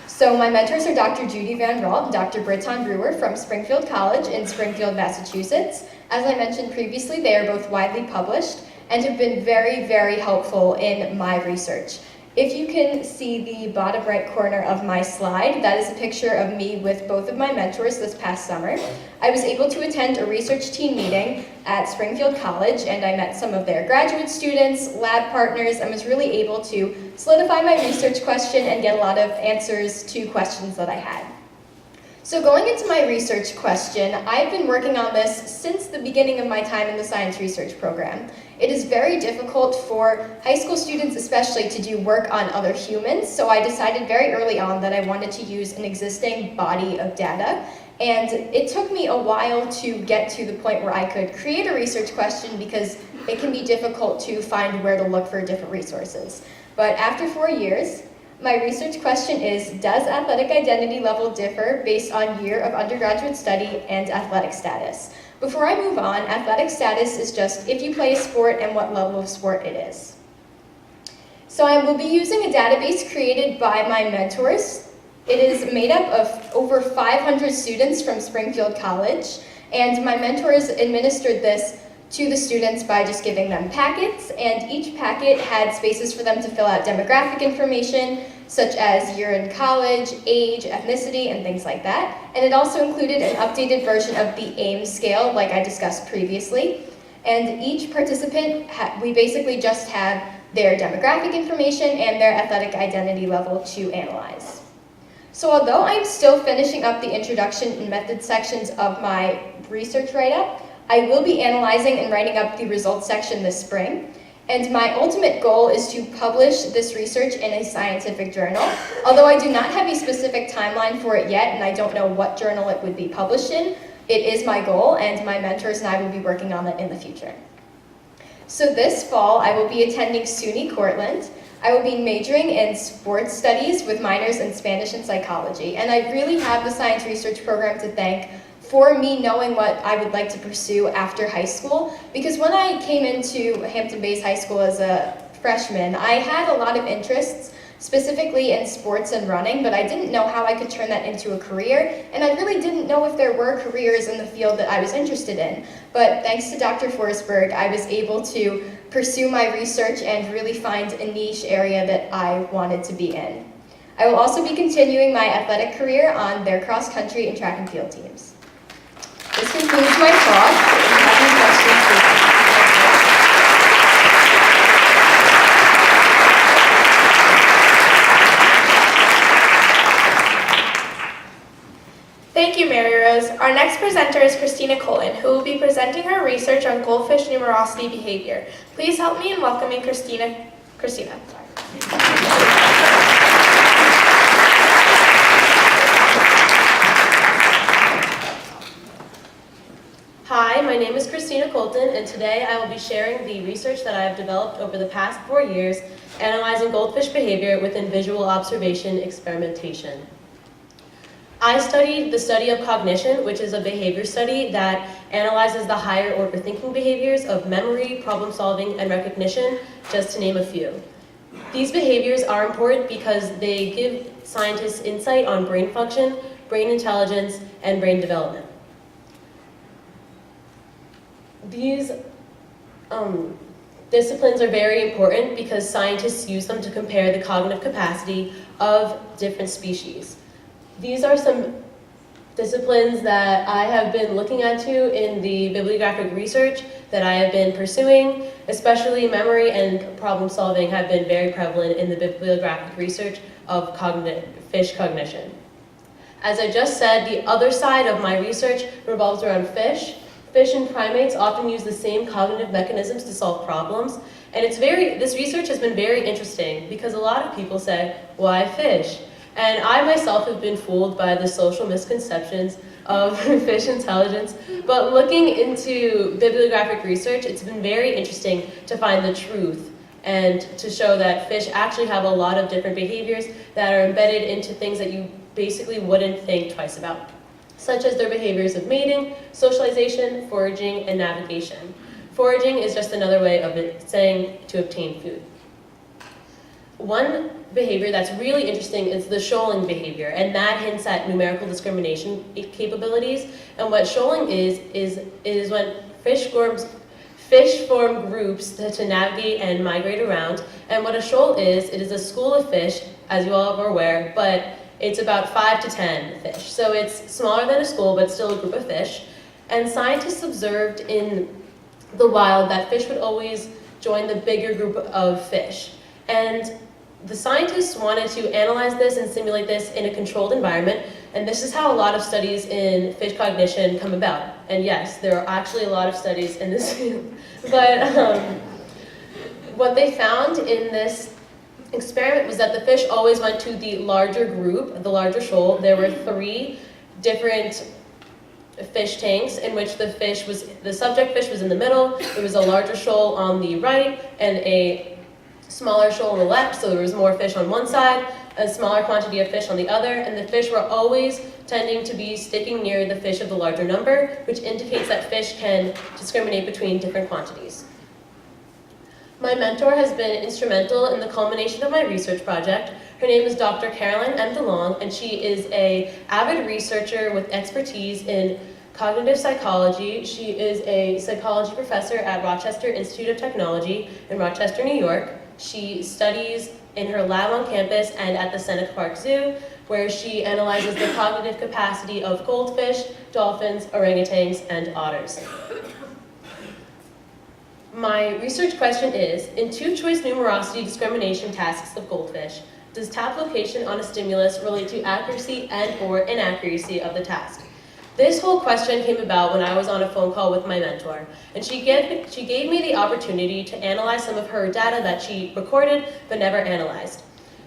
So my mentors are Dr. Judy Van Ralt and Dr. Britton Brewer from Springfield College in Springfield, Massachusetts. As I mentioned previously, they are both widely published and have been very, very helpful in my research. If you can see the bottom right corner of my slide, that is a picture of me with both of my mentors this past summer. I was able to attend a research team meeting at Springfield College, and I met some of their graduate students, lab partners, and was really able to solidify my research question and get a lot of answers to questions that I had. So going into my research question, I've been working on this since the beginning of my time in the science research program. It is very difficult for high school students especially to do work on other humans, so I decided very early on that I wanted to use an existing body of data, and it took me a while to get to the point where I could create a research question because it can be difficult to find where to look for different resources. But after 4 years, my research question is, does athletic identity level differ based on year of undergraduate study and athletic status? Before I move on, athletic status is just if you play a sport and what level of sport it is. So I will be using a database created by my mentors. It is made up of over 500 students from Springfield College, and my mentors administered this to the students by just giving them packets, and each packet had spaces for them to fill out demographic information, such as year in college, age, ethnicity, and things like that. And it also included an updated version of the AIMS scale, like I discussed previously. And each participant, we basically just have their demographic information and their athletic identity level to analyze. So although I'm still finishing up the introduction and method sections of my research write-up, I will be analyzing and writing up the results section this spring. And my ultimate goal is to publish this research in a scientific journal. Although I do not have a specific timeline for it yet, and I don't know what journal it would be published in, it is my goal, and my mentors and I will be working on it in the future. So this fall, I will be attending SUNY Cortland. I will be majoring in sports studies with minors in Spanish and psychology. And I really have the science research program to thank for me knowing what I would like to pursue after high school, because when I came into Hampton Bays High School as a freshman, I had a lot of interests, specifically in sports and running, but I didn't know how I could turn that into a career, and I really didn't know if there were careers in the field that I was interested in. But thanks to Dr. Forsberg, I was able to pursue my research and really find a niche area that I wanted to be in. I will also be continuing my athletic career on their cross-country and track and field teams. This concludes my talk. If you have any questions, please. Thank you, Maryrose. Our next presenter is Christina Coulton, who will be presenting her research on goldfish numerosity behavior. Please help me in welcoming Christina. Hi, my name is Christina Coulton, and today I will be sharing the research that I have developed over the past 4 years analyzing goldfish behavior within visual observation experimentation. I studied the study of cognition, which is a behavior study that analyzes the higher order thinking behaviors of memory, problem solving, and recognition, just to name a few. These behaviors are important because they give scientists insight on brain function, brain intelligence, and brain development. These disciplines are very important because scientists use them to compare the cognitive capacity of different species. These are some disciplines that I have been looking into in the bibliographic research that I have been pursuing, especially memory and problem solving have been very prevalent in the bibliographic research of fish cognition. As I just said, the other side of my research revolves around fish. Fish and primates often use the same cognitive mechanisms to solve problems, and this research has been very interesting because a lot of people say, why fish? And I myself have been fooled by the social misconceptions of fish intelligence. But looking into bibliographic research, it's been very interesting to find the truth and to show that fish actually have a lot of different behaviors that are embedded into things that you basically wouldn't think twice about, such as their behaviors of mating, socialization, foraging, and navigation. Foraging is just another way of it saying to obtain food. One behavior that's really interesting is the shoaling behavior, and that hints at numerical discrimination capabilities. And what shoaling is when fish form groups to navigate and migrate around. And what a shoal is, it is a school of fish, as you all are aware, but it's about 5 to 10 fish. So it's smaller than a school, but still a group of fish. And scientists observed in the wild that fish would always join the bigger group of fish. And the scientists wanted to analyze this and simulate this in a controlled environment, and this is how a lot of studies in fish cognition come about. And yes, there are actually a lot of studies in this field. But what they found in this experiment was that the fish always went to the larger group, the larger shoal. There were 3 different fish tanks in which the subject fish was in the middle. There was a larger shoal on the right and a smaller shoal on the left, so there was more fish on one side, a smaller quantity of fish on the other, and the fish were always tending to be sticking near the fish of the larger number, which indicates that fish can discriminate between different quantities. My mentor has been instrumental in the culmination of my research project. Her name is Dr. Carolyn M. DeLong, and she is an avid researcher with expertise in cognitive psychology. She is a psychology professor at Rochester Institute of Technology in Rochester, New York. She studies in her lab on campus and at the Seneca Park Zoo, where she analyzes the cognitive capacity of goldfish, dolphins, orangutans, and otters. My research question is, in 2-choice numerosity discrimination tasks of goldfish, does tap location on a stimulus relate to accuracy and/or inaccuracy of the task? This whole question came about when I was on a phone call with my mentor, and she gave me the opportunity to analyze some of her data that she recorded but never analyzed.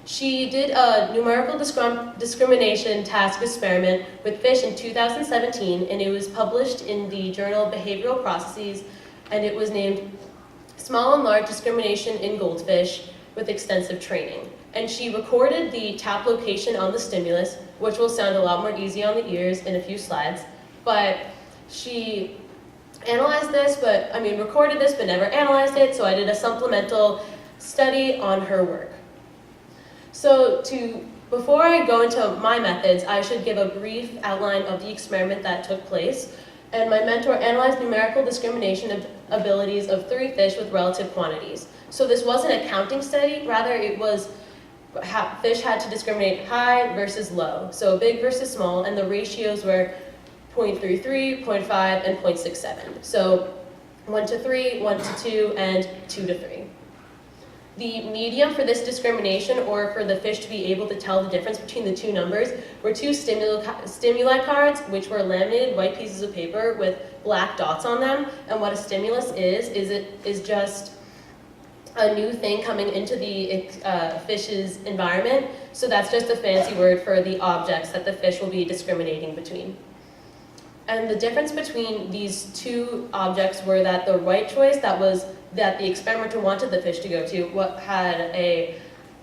She did a numerical discrimination task experiment with fish in 2017, and it was published in the journal Behavioral Processes, and it was named Small and Large Discrimination in Goldfish with Extensive Training. And she recorded the tap location on the stimulus, which will sound a lot more easy on the ears in a few slides. But she recorded this, but never analyzed it, so I did a supplemental study on her work. So before I go into my methods, I should give a brief outline of the experiment that took place. And my mentor analyzed numerical discrimination of abilities of 3 fish with relative quantities. So this wasn't a counting study, rather it was fish had to discriminate high versus low, so big versus small, and the ratios were 0.33, 0.5, and 0.67. So 1 to 3, 1 to 2, and 2 to 3. The medium for this discrimination, or for the fish to be able to tell the difference between the 2 numbers, were 2 stimuli cards, which were laminated white pieces of paper with black dots on them. And what a stimulus is just a new thing coming into the fish's environment. So that's just a fancy word for the objects that the fish will be discriminating between. And the difference between these 2 objects were that the right choice, that the experimenter wanted the fish to go to, had a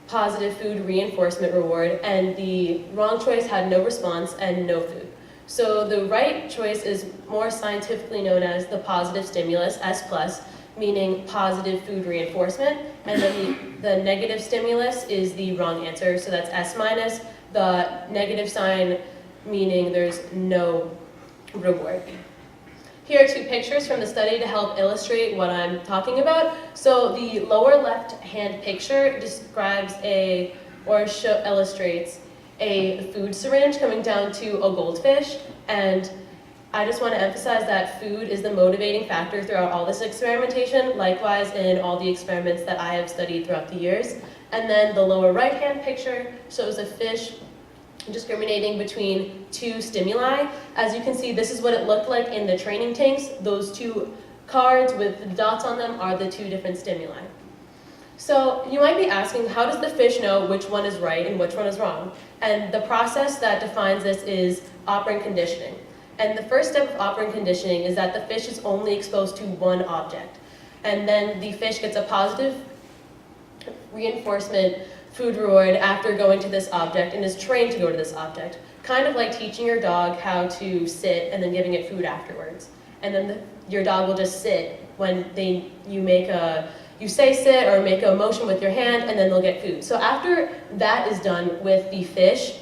positive food reinforcement reward, and the wrong choice had no response and no food. So the right choice is more scientifically known as the positive stimulus, S+, meaning positive food reinforcement, and then the negative stimulus is the wrong answer, so that's S-, the negative sign meaning there's no reward. Here are 2 pictures from the study to help illustrate what I'm talking about. So the lower left-hand picture describes illustrates a food syringe coming down to a goldfish, and I just want to emphasize that food is the motivating factor throughout all this experimentation, likewise in all the experiments that I have studied throughout the years. And then the lower right-hand picture shows a fish discriminating between 2 stimuli. As you can see, this is what it looked like in the training tanks. Those 2 cards with the dots on them are the 2 different stimuli. So you might be asking, how does the fish know which one is right and which one is wrong? And the process that defines this is operant conditioning. And the first step of operant conditioning is that the fish is only exposed to one object. And then the fish gets a positive reinforcement food reward after going to this object and is trained to go to this object. Kind of like teaching your dog how to sit and then giving it food afterwards. And then your dog will just sit when you say sit or make a motion with your hand, and then they'll get food. So after that is done with the fish,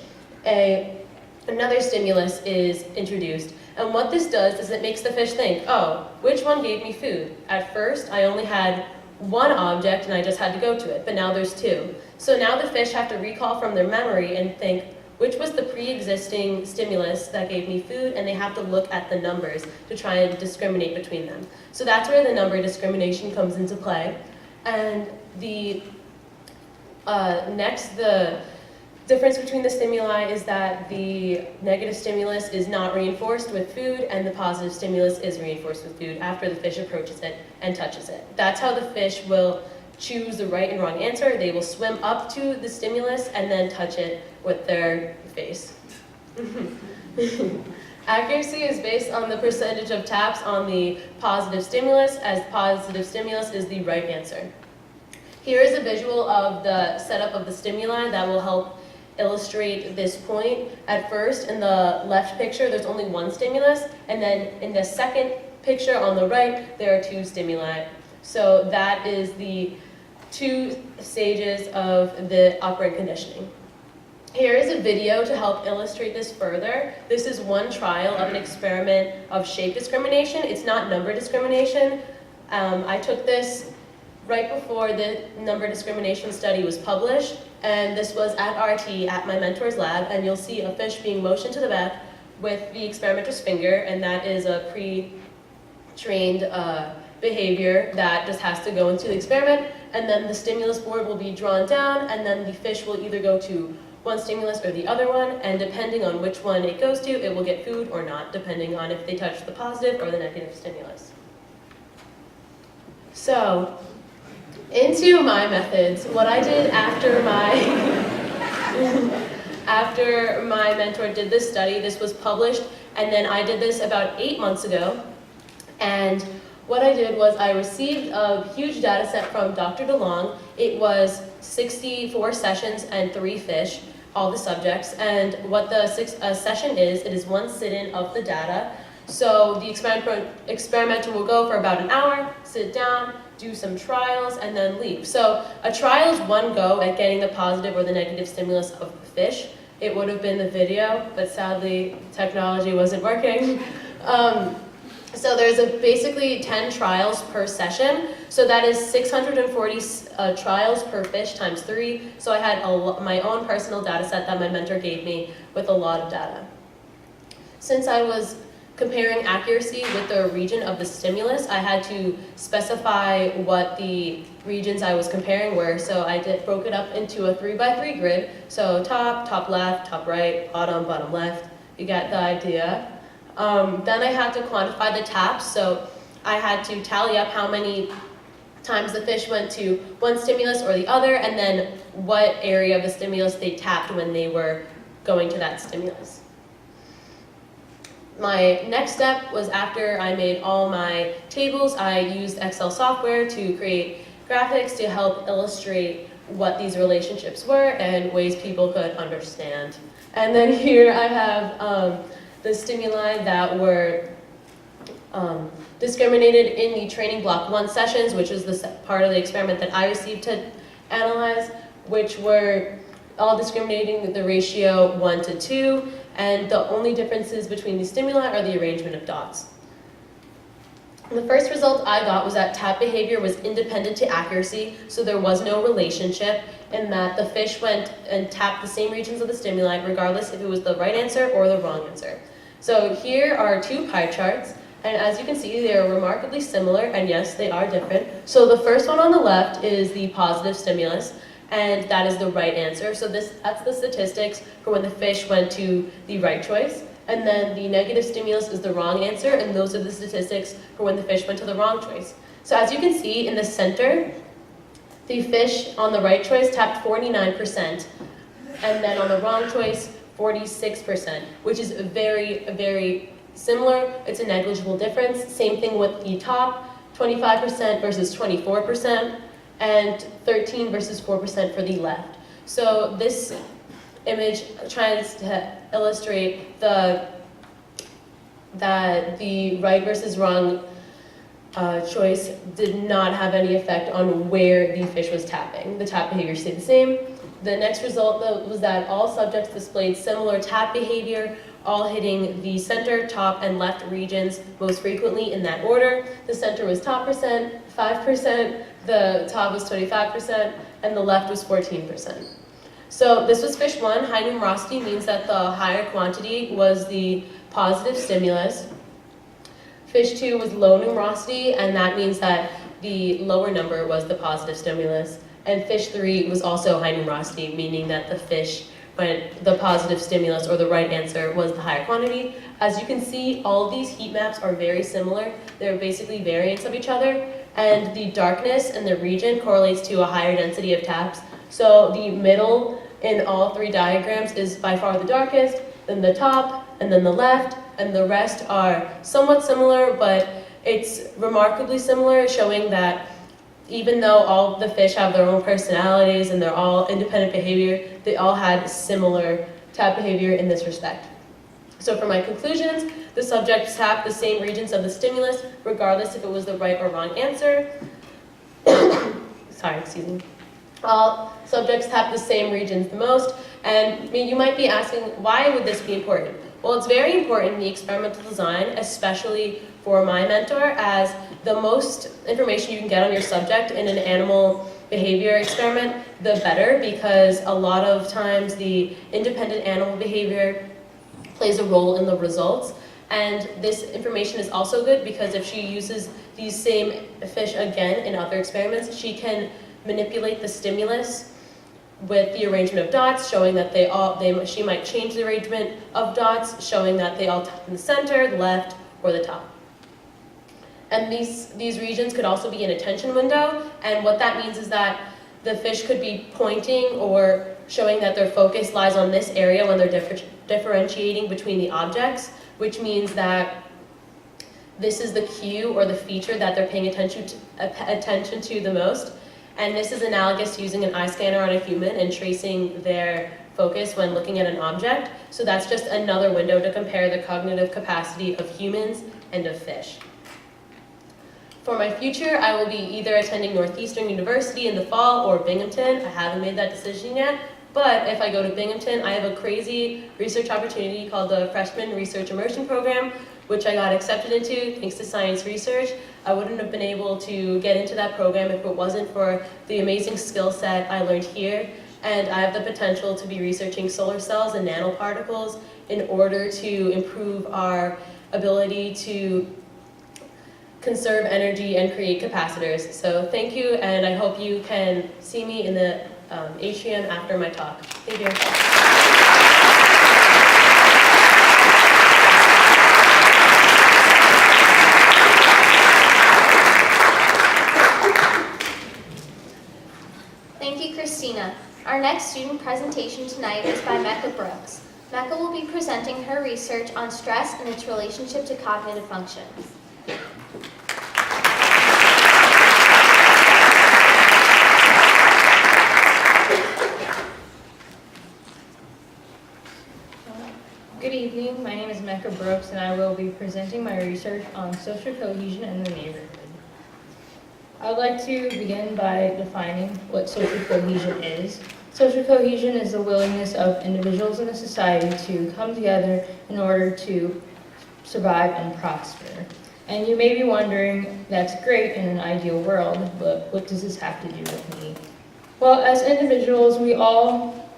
another stimulus is introduced. And what this does is it makes the fish think, oh, which one gave me food? At first, I only had one object and I just had to go to it, but now there's two. So now the fish have to recall from their memory and think, which was the pre-existing stimulus that gave me food, and they have to look at the numbers to try and discriminate between them. So that's where the number discrimination comes into play. And the difference between the stimuli is that the negative stimulus is not reinforced with food, and the positive stimulus is reinforced with food after the fish approaches it and touches it. That's how the fish will choose the right and wrong answer. They will swim up to the stimulus and then touch it with their face. Accuracy is based on the percentage of taps on the positive stimulus, as positive stimulus is the right answer. Here is a visual of the setup of the stimuli that will help illustrate this point. At first, in the left picture, there's only one stimulus, and then in the second picture on the right, there are two stimuli. So that is the two stages of the operant conditioning. Here is a video to help illustrate this further. This is one trial of an experiment of shape discrimination. It's not number discrimination. I took this right before the number discrimination study was published, and this was at RT at my mentor's lab, and you'll see a fish being motioned to the back with the experimenter's finger, and that is a pre-trained behavior that just has to go into the experiment, and then the stimulus board will be drawn down, and then the fish will either go to one stimulus or the other one, and depending on which one it goes to, it will get food or not, depending on if they touch the positive or the negative stimulus. So, into my methods, what I did after my mentor did this study, this was published, and then I did this about 8 months ago, and what I did was I received a huge data set from Dr. DeLong. It was 64 sessions and 3 fish, all the subjects, and what the session is, it is one sit-in of the data. So the experimenter will go for about an hour, sit down, do some trials, and then leave. So a trial is one go at getting the positive or the negative stimulus of the fish. It would have been the video, but sadly technology wasn't working. So there's basically 10 trials per session. So that is 640 trials per fish times 3. So I had my own personal data set that my mentor gave me with a lot of data. Since I was comparing accuracy with the region of the stimulus, I had to specify what the regions I was comparing were. So I broke it up into a 3x3 grid. So top left, top right, bottom left. You get the idea. Then I had to quantify the taps, so I had to tally up how many times the fish went to one stimulus or the other, and then what area of the stimulus they tapped when they were going to that stimulus. My next step was after I made all my tables, I used Excel software to create graphics to help illustrate what these relationships were and ways people could understand. And then here I have the stimuli that were discriminated in the training block 1 sessions, which is the part of the experiment that I received to analyze, which were all discriminating the ratio 1 to 2, and the only differences between the stimuli are the arrangement of dots. The first result I got was that tap behavior was independent to accuracy, so there was no relationship in that the fish went and tapped the same regions of the stimuli regardless if it was the right answer or the wrong answer. So here are 2 pie charts, and as you can see, they are remarkably similar, and yes, they are different. So the first one on the left is the positive stimulus, and that is the right answer. So that's the statistics for when the fish went to the right choice. And then the negative stimulus is the wrong answer, and those are the statistics for when the fish went to the wrong choice. So as you can see in the center, the fish on the right choice tapped 49%, and then on the wrong choice, 46%, which is very, very similar, it's a negligible difference. Same thing with the top, 25% versus 24%, and 13 versus 4% for the left. So this image tries to illustrate that the right versus wrong choice did not have any effect on where the fish was tapping. The tap behavior stayed the same. The next result was that all subjects displayed similar tap behavior, all hitting the center, top, and left regions most frequently in that order. The center was top percent, 5%, the top was 25%, and the left was 14%. So this was fish 1. High numerosity means that the higher quantity was the positive stimulus. Fish 2 was low numerosity, and that means that the lower number was the positive stimulus. And fish 3 was also high numerosity, meaning that the fish went the positive stimulus, or the right answer, was the higher quantity. As you can see, all of these heat maps are very similar. They're basically variants of each other, and the darkness in the region correlates to a higher density of taps. So the middle in all 3 diagrams is by far the darkest, then the top, and then the left, and the rest are somewhat similar, but it's remarkably similar, showing that even though all the fish have their own personalities and they're all independent behavior, they all had similar tap behavior in this respect. So for my conclusions, the subjects tapped the same regions of the stimulus, regardless if it was the right or wrong answer. Sorry, excuse me. All subjects tapped the same regions the most, and you might be asking, why would this be important? Well, it's very important in the experimental design, especially for my mentor, as the most information you can get on your subject in an animal behavior experiment, the better, because a lot of times the independent animal behavior plays a role in the results. And this information is also good because if she uses these same fish again in other experiments, she can manipulate the stimulus with the arrangement of dots, showing that she might change the arrangement of dots, showing that they all tap in the center, the left, or the top. And these regions could also be an attention window, and what that means is that the fish could be pointing or showing that their focus lies on this area when they're differentiating between the objects, which means that this is the cue or the feature that they're paying attention to the most. And this is analogous to using an eye scanner on a human and tracing their focus when looking at an object. So that's just another window to compare the cognitive capacity of humans and of fish. For my future, I will be either attending Northeastern University in the fall or Binghamton. I haven't made that decision yet, but if I go to Binghamton, I have a crazy research opportunity called the Freshman Research Immersion Program, which I got accepted into thanks to science research. I wouldn't have been able to get into that program if it wasn't for the amazing skill set I learned here. And I have the potential to be researching solar cells and nanoparticles in order to improve our ability to conserve energy and create capacitors. So thank you, and I hope you can see me in the atrium after my talk. Thank you. Thank you, Christina. Our next student presentation tonight is by Mecca Brooks. Mecca will be presenting her research on stress and its relationship to cognitive function. Good evening, my name is Mecca Brooks and I will be presenting my research on social cohesion in the neighborhood. I would like to begin by defining what social cohesion is. Social cohesion is the willingness of individuals in a society to come together in order to survive and prosper. And you may be wondering, that's great in an ideal world, but what does this have to do with me? Well, as individuals, we all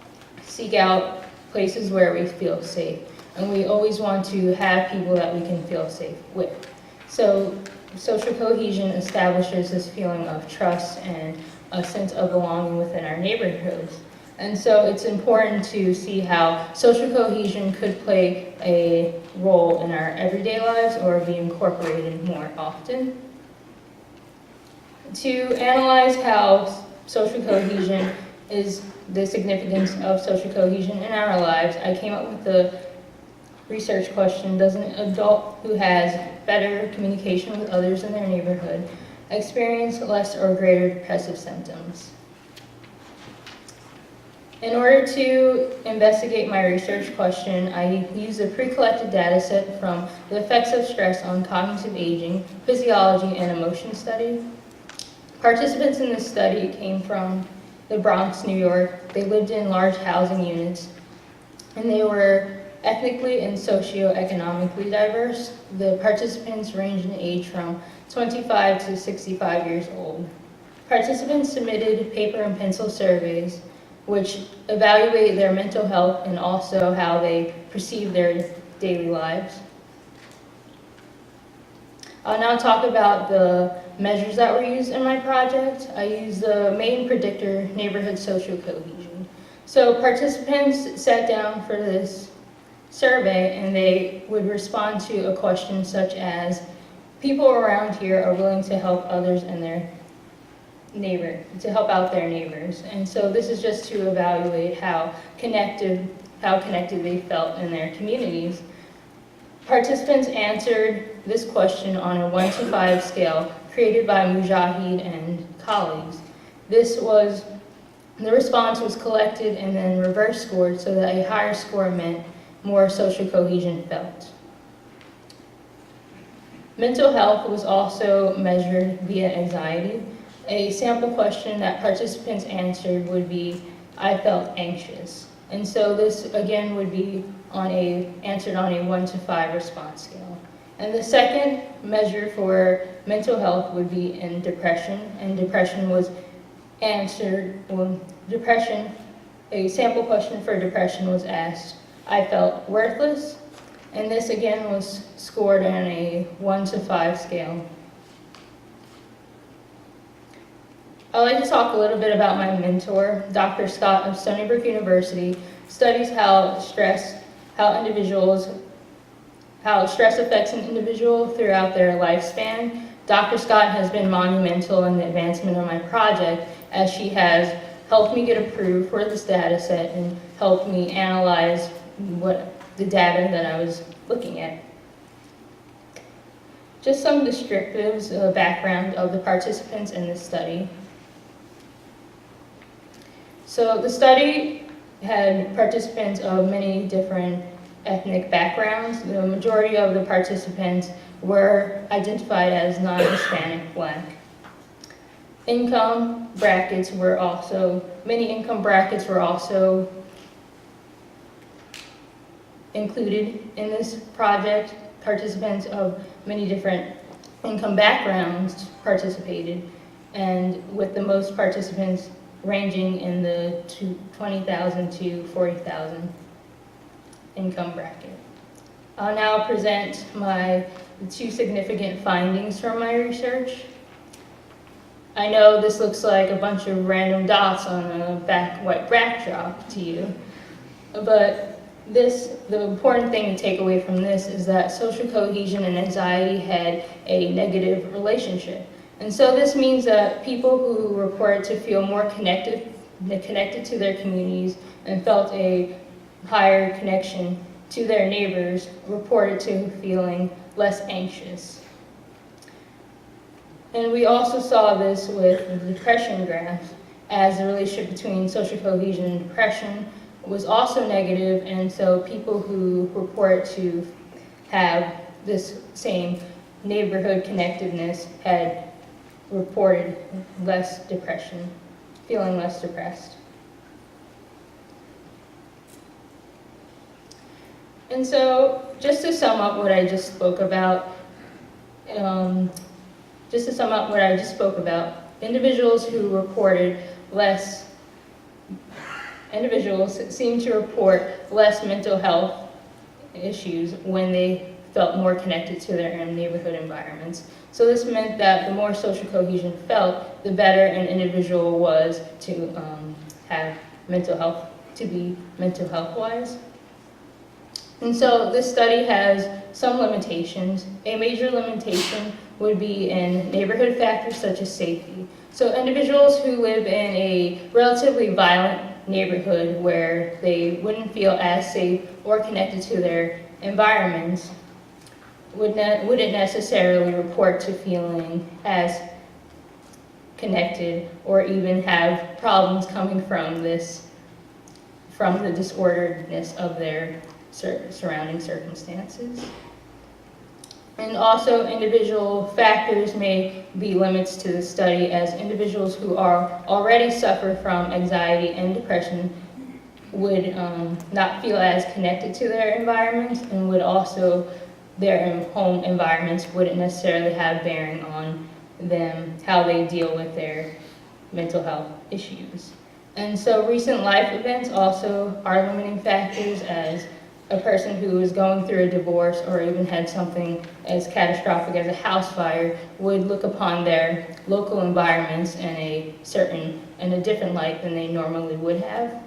seek out places where we feel safe, and we always want to have people that we can feel safe with. So social cohesion establishes this feeling of trust and a sense of belonging within our neighborhoods. And so it's important to see how social cohesion could play a role in our everyday lives or be incorporated more often. To analyze how social cohesion is the significance of social cohesion in our lives, I came up with the research question, does an adult who has better communication with others in their neighborhood experience less or greater depressive symptoms? In order to investigate my research question, I used a pre-collected data set from the effects of stress on cognitive aging, physiology, and emotion study. Participants in this study came from the Bronx, New York. They lived in large housing units, and they were ethnically and socioeconomically diverse. The participants ranged in age from 25 to 65 years old. Participants submitted paper and pencil surveys which evaluate their mental health and also how they perceive their daily lives. I'll now talk about the measures that were used in my project. I used the main predictor, neighborhood social cohesion. So participants sat down for this survey and they would respond to a question such as, people around here are willing to help others in their to help out their neighbors. And so this is just to evaluate how connected they felt in their communities. Participants answered this question on a 1 to 5 scale created by Mujahid and colleagues. The response was collected and then reverse scored so that a higher score meant more social cohesion felt. Mental health was also measured via anxiety. A sample question that participants answered would be, I felt anxious. And so this again would be answered on a 1 to 5 response scale. And the second measure for mental health would be in depression, and depression was answered, a sample question for depression was asked, I felt worthless, and this again was scored on a 1 to 5 scale. I'd like to talk a little bit about my mentor, Dr. Scott of Stony Brook University, studies how stress affects an individual throughout their lifespan. Dr. Scott has been monumental in the advancement of my project as she has helped me get approved for this data set and helped me analyze the data that I was looking at. Just some descriptives, background of the participants in this study. So the study had participants of many different ethnic backgrounds. The majority of the participants were identified as non-Hispanic Black. Many income brackets were also included in this project. Participants of many different income backgrounds participated, and with the most participants ranging in the 20,000 to 40,000 income bracket. I'll now present my 2 significant findings from my research. I know this looks like a bunch of random dots on a white backdrop to you, but the important thing to take away from this is that social cohesion and anxiety had a negative relationship. And so this means that people who report to feel more connected to their communities and felt a higher connection to their neighbors reported to feeling less anxious. And we also saw this with the depression graph, as the relationship between social cohesion and depression was also negative, and so people who report to have this same neighborhood connectedness had reported less depression, feeling less depressed. And so, just to sum up what I just spoke about, individuals seem to report less mental health issues when they felt more connected to their own neighborhood environments. So this meant that the more social cohesion felt, the better an individual was to have mental health, to be mental health wise. And so this study has some limitations. A major limitation would be in neighborhood factors such as safety. So individuals who live in a relatively violent neighborhood where they wouldn't feel as safe or connected to their environments wouldn't necessarily report to feeling as connected or even have problems coming from the disorderedness of their surrounding circumstances. And also, individual factors may be limits to the study, as individuals who already suffer from anxiety and depression would not feel as connected to their environments, and would also, their home environments wouldn't necessarily have bearing on them, how they deal with their mental health issues. And so recent life events also are limiting factors, as a person who is going through a divorce or even had something as catastrophic as a house fire would look upon their local environments in a different light than they normally would have.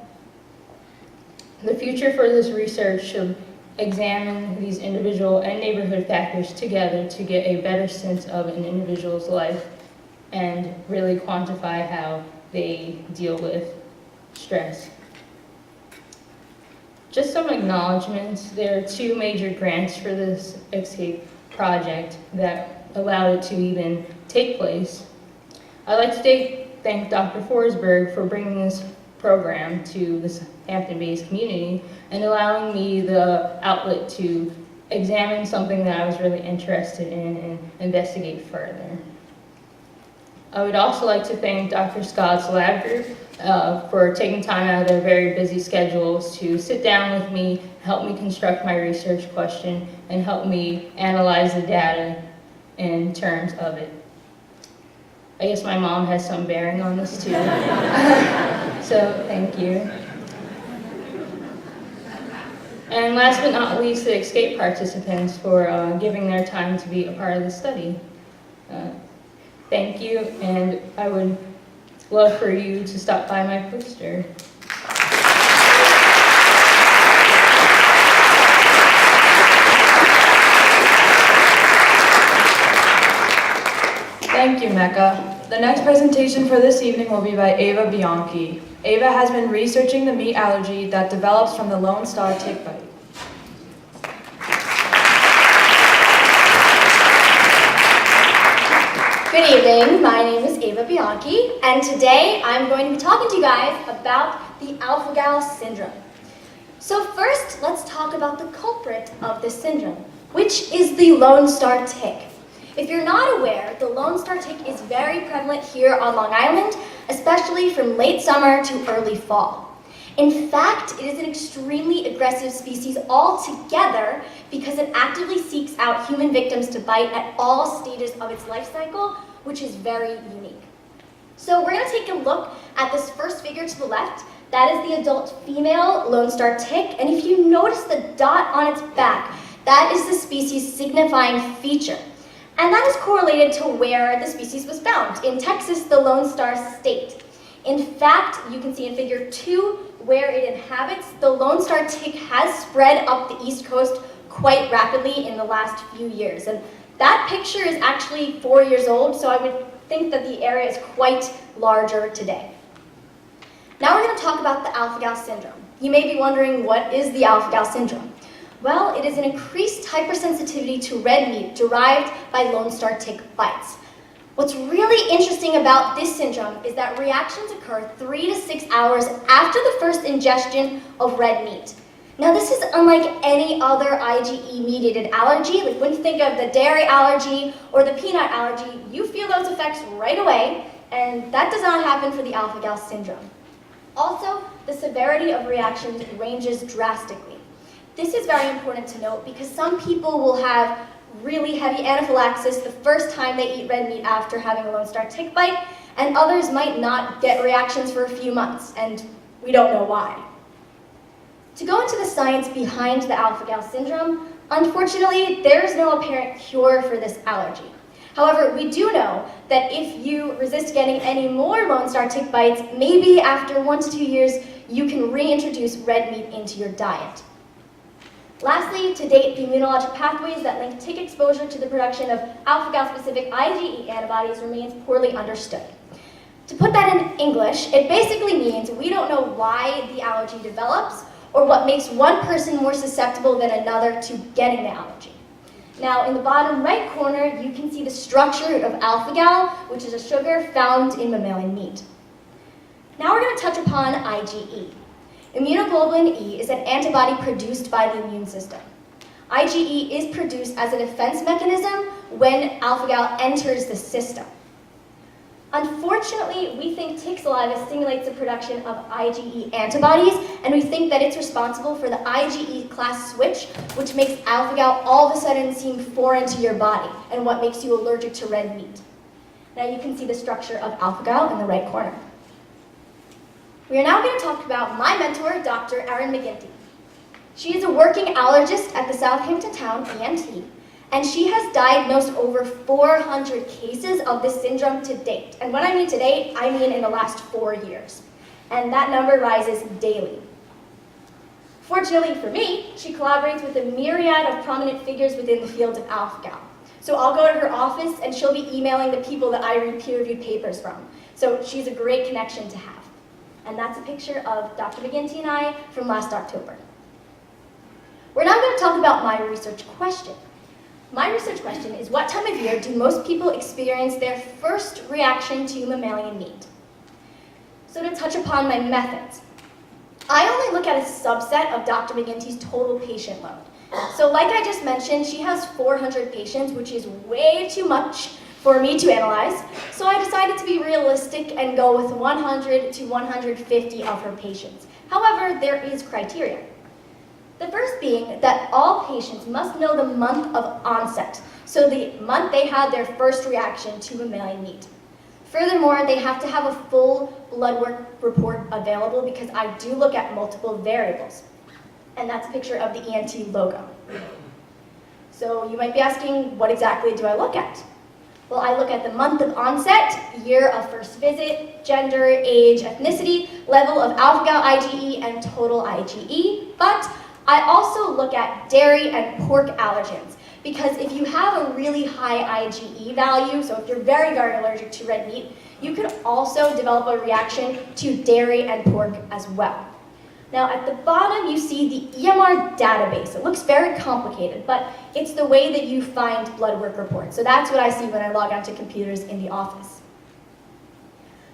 The future for this research should examine these individual and neighborhood factors together to get a better sense of an individual's life and really quantify how they deal with stress. Just some acknowledgements. There are 2 major grants for this ESCAPE project that allowed it to even take place. I'd like to thank Dr. Forsberg for bringing this program to this Hampton-based community and allowing me the outlet to examine something that I was really interested in and investigate further. I would also like to thank Dr. Scott's lab group for taking time out of their very busy schedules to sit down with me, help me construct my research question, and help me analyze the data in terms of it. I guess my mom has some bearing on this too. So thank you. And last but not least, the ESCAPE participants for giving their time to be a part of the study. Thank you, and I would love for you to stop by my poster. Thank you, Mecca. The next presentation for this evening will be by Ava Bianchi. Ava has been researching the meat allergy that develops from the Lone Star tick bite. Good evening, my name is Ava Bianchi, and today I'm going to be talking to you guys about the alpha-gal syndrome. So first, let's talk about the culprit of this syndrome, which is the Lone Star tick. If you're not aware, the Lone Star tick is very prevalent here on Long Island, especially from late summer to early fall. In fact, it is an extremely aggressive species altogether because it actively seeks out human victims to bite at all stages of its life cycle, which is very unique. So we're going to take a look at this first figure to the left. That is the adult female Lone Star tick, and if you notice the dot on its back, that is the species signifying feature. And that is correlated to where the species was found, in Texas, the Lone Star State. In fact, you can see in figure 2 where it inhabits, the Lone Star tick has spread up the East Coast quite rapidly in the last few years. And that picture is actually 4 years old, so I would think that the area is quite larger today. Now we're going to talk about the alpha-gal syndrome. You may be wondering, what is the alpha-gal syndrome? Well, it is an increased hypersensitivity to red meat derived by Lone Star tick bites. What's really interesting about this syndrome is that reactions occur 3 to 6 hours after the first ingestion of red meat. Now, this is unlike any other IgE-mediated allergy. Like when you think of the dairy allergy or the peanut allergy, you feel those effects right away, and that does not happen for the alpha-gal syndrome. Also, the severity of reactions ranges drastically. This is very important to note because some people will have really heavy anaphylaxis the first time they eat red meat after having a Lone Star tick bite, and others might not get reactions for a few months, and we don't know why. To go into the science behind the alpha-gal syndrome, unfortunately, there is no apparent cure for this allergy. However, we do know that if you resist getting any more Lone Star tick bites, maybe after 1 to 2 years, you can reintroduce red meat into your diet. Lastly, to date, the immunologic pathways that link tick exposure to the production of alpha-gal specific IgE antibodies remains poorly understood. To put that in English, it basically means we don't know why the allergy develops or what makes one person more susceptible than another to getting the allergy. Now, in the bottom right corner, you can see the structure of alpha-gal, which is a sugar found in mammalian meat. Now we're going to touch upon IgE. Immunoglobulin E is an antibody produced by the immune system. IgE is produced as a defense mechanism when alpha-gal enters the system. Unfortunately, we think tick saliva stimulates the production of IgE antibodies, and we think that it's responsible for the IgE class switch, which makes alpha-gal all of a sudden seem foreign to your body, and what makes you allergic to red meat. Now you can see the structure of alpha-gal in the right corner. We are now going to talk about my mentor, Dr. Erin McGinty. She is a working allergist at the Southampton Town ENT, and she has diagnosed over 400 cases of this syndrome to date. And when I mean to date, I mean in the last 4 years. And that number rises daily. Fortunately for me, she collaborates with a myriad of prominent figures within the field of alpha-gal. So I'll go to her office and she'll be emailing the people that I read peer-reviewed papers from. So she's a great connection to have. And that's a picture of Dr. McGinty and I from last October. We're now going to talk about my research question. My research question is, what time of year do most people experience their first reaction to mammalian meat? So to touch upon my methods, I only look at a subset of Dr. McGinty's total patient load. So like I just mentioned, she has 400 patients, which is way too much for me to analyze. So I decided to be realistic and go with 100 to 150 of her patients. However, there is criteria. The first being that all patients must know the month of onset, so the month they had their first reaction to mammalian meat. Furthermore, they have to have a full blood work report available because I do look at multiple variables. And that's a picture of the ENT logo. So you might be asking, what exactly do I look at? Well, I look at the month of onset, year of first visit, gender, age, ethnicity, level of alpha-gal IgE, and total IgE, but I also look at dairy and pork allergens, because if you have a really high IgE value, so if you're very, very allergic to red meat, you could also develop a reaction to dairy and pork as well. Now at the bottom you see the EMR database. It looks very complicated, but it's the way that you find blood work reports. So that's what I see when I log onto computers in the office.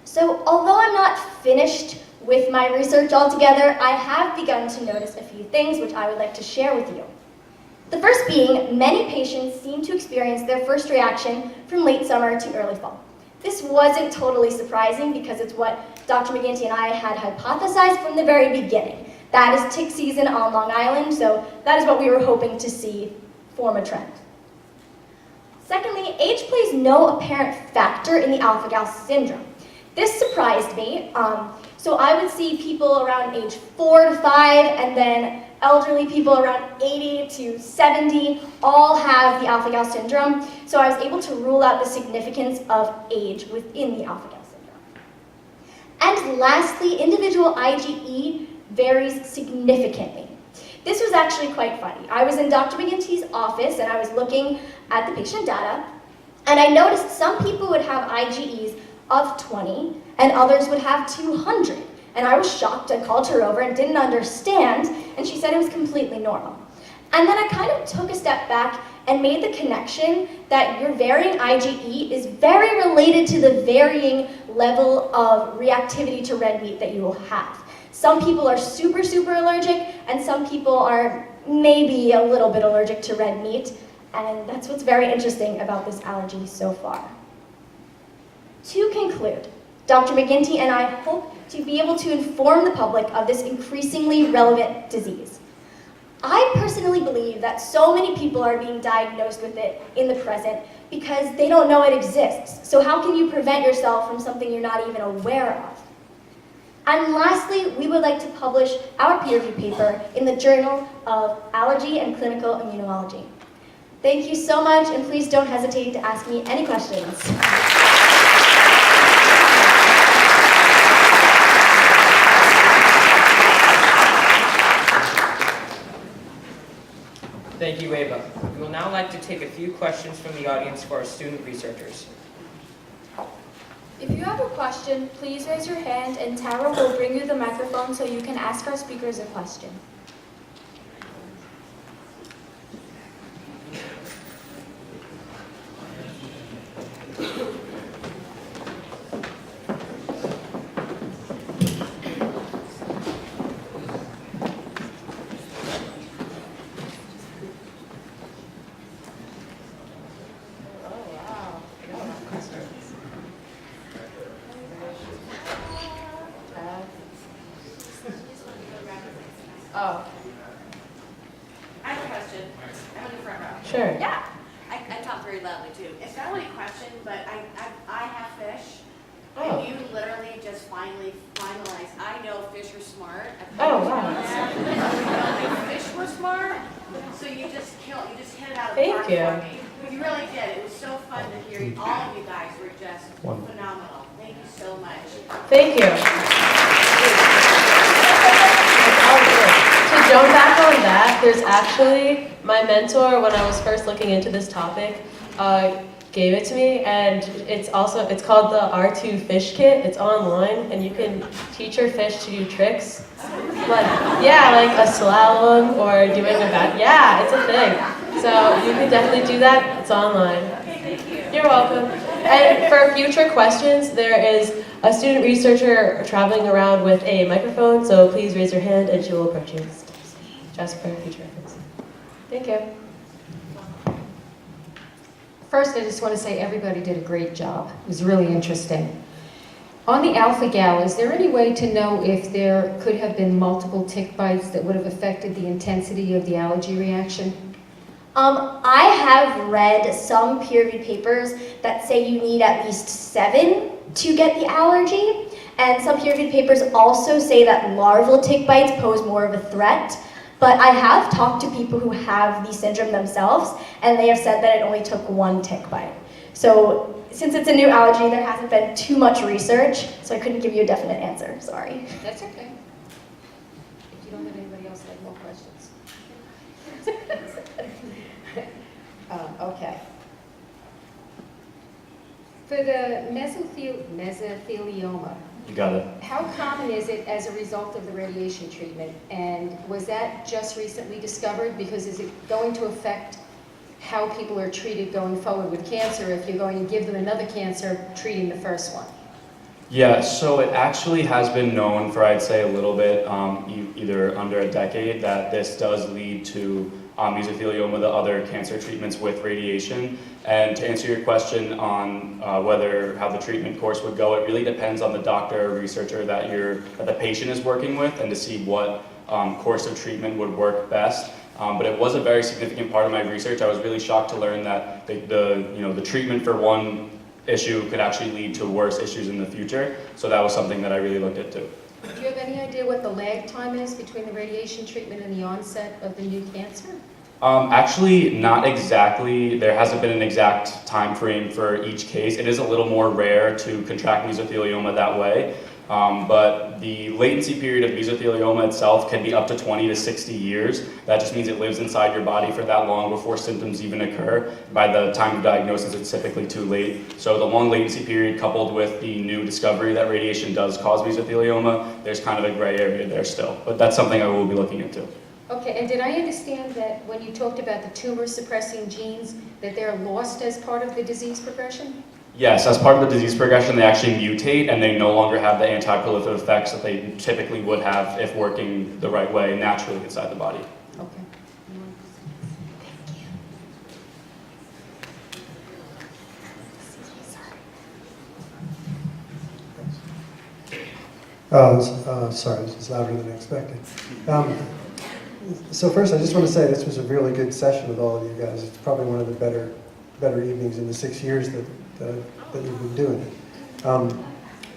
So although I'm not finished with my research altogether, I have begun to notice a few things which I would like to share with you. The first being, many patients seem to experience their first reaction from late summer to early fall. This wasn't totally surprising because it's what Dr. McGinty and I had hypothesized from the very beginning. That is tick season on Long Island, so that is what we were hoping to see form a trend. Secondly, age plays no apparent factor in the alpha-gal syndrome. This surprised me. So I would see people around age 4 to 5, and then elderly people around 80 to 70 all have the alpha-gal syndrome. So I was able to rule out the significance of age within the alpha-gal syndrome. And lastly, individual IgE varies significantly. This was actually quite funny. I was in Dr. McGinty's office and I was looking at the patient data, and I noticed some people would have IgEs of 20, and others would have 200. And I was shocked. I called her over and didn't understand, and she said it was completely normal. And then I kind of took a step back and made the connection that your varying IgE is very related to the varying level of reactivity to red meat that you will have. Some people are super, super allergic, and some people are maybe a little bit allergic to red meat, and that's what's very interesting about this allergy so far. To conclude, Dr. McGinty and I hope to be able to inform the public of this increasingly relevant disease. I personally believe that so many people are being diagnosed with it in the present because they don't know it exists. So how can you prevent yourself from something you're not even aware of? And lastly, we would like to publish our peer-reviewed paper in the Journal of Allergy and Clinical Immunology. Thank you so much, and please don't hesitate to ask me any questions. Thank you, Ava. We will now like to take a few questions from the audience for our student researchers. If you have a question, please raise your hand and Tara will bring you the microphone so you can ask our speakers a question. Oh, I have a question. I have a front row. Sure. Yeah. I talk very loudly too. It's not really a question, but I have fish. Oh. And you literally just finally finalized. I know fish are smart. Oh, wow. Fish were smart. So you just hit it out of the Thank park you. for me. You really did. It was so fun to hear you. All of you guys were just phenomenal. Thank you so much. Thank you. To jump back on that, there's actually, my mentor, when I was first looking into this topic, gave it to me, and it's called the R2 Fish Kit. It's online, and you can teach your fish to do tricks. Like a slalom or doing a back. Yeah, it's a thing. So you can definitely do that. It's online. You're welcome. And for future questions, there is a student researcher traveling around with a microphone, so please raise your hand and she will approach you. Just for future reference. Thank you. First, I just want to say everybody did a great job. It was really interesting. On the alpha-gal, is there any way to know if there could have been multiple tick bites that would have affected the intensity of the allergy reaction? I have read some peer-reviewed papers that say you need at least 7 to get the allergy, and some peer-reviewed papers also say that larval tick bites pose more of a threat. But I have talked to people who have the syndrome themselves, and they have said that it only took 1 tick bite. So since it's a new allergy, there hasn't been too much research, so I couldn't give you a definite answer, sorry. That's okay. If you don't have anybody else that have more questions. Okay. For the mesothelioma, You got it. how common is it as a result of the radiation treatment? And was that just recently discovered? Because is it going to affect how people are treated going forward with cancer if you're going to give them another cancer treating the first one? Yeah, so it actually has been known for, I'd say, a little bit, either under a decade, that this does lead to mesothelioma, the other cancer treatments with radiation. And to answer your question on how the treatment course would go, it really depends on the doctor or researcher that the patient is working with, and to see what course of treatment would work best. But it was a very significant part of my research. I was really shocked to learn that the treatment for one issue could actually lead to worse issues in the future. So that was something that I really looked into. Do you have any idea what the lag time is between the radiation treatment and the onset of the new cancer? Actually, not exactly. There hasn't been an exact time frame for each case. It is a little more rare to contract mesothelioma that way. But the latency period of mesothelioma itself can be up to 20 to 60 years. That just means it lives inside your body for that long before symptoms even occur. By the time of diagnosis, it's typically too late. So the long latency period coupled with the new discovery that radiation does cause mesothelioma, there's kind of a gray area there still. But that's something I will be looking into. Okay, and did I understand that when you talked about the tumor-suppressing genes, that they're lost as part of the disease progression? Yes, as part of the disease progression, they actually mutate and they no longer have the anti-proliferative effects that they typically would have if working the right way naturally inside the body. Okay. Sorry, this is louder than I expected. So first, I just want to say this was a really good session with all of you guys. It's probably one of the better evenings in the 6 years that you've been doing it.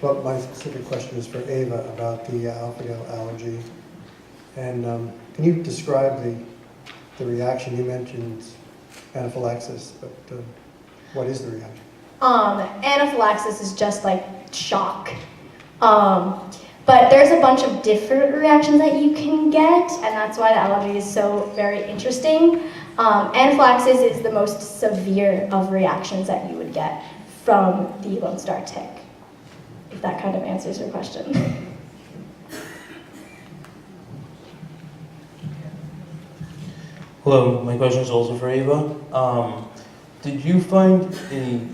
But my specific question is for Ava about the alpha-gal allergy. And can you describe the reaction? You mentioned anaphylaxis, but what is the reaction? Anaphylaxis is just like shock. But there's a bunch of different reactions that you can get, and that's why the allergy is so very interesting. Anaphylaxis is the most severe of reactions that you would get from the Lone Star tick. if that kind of answers your question. Hello, my question is also for Ava. Did you find any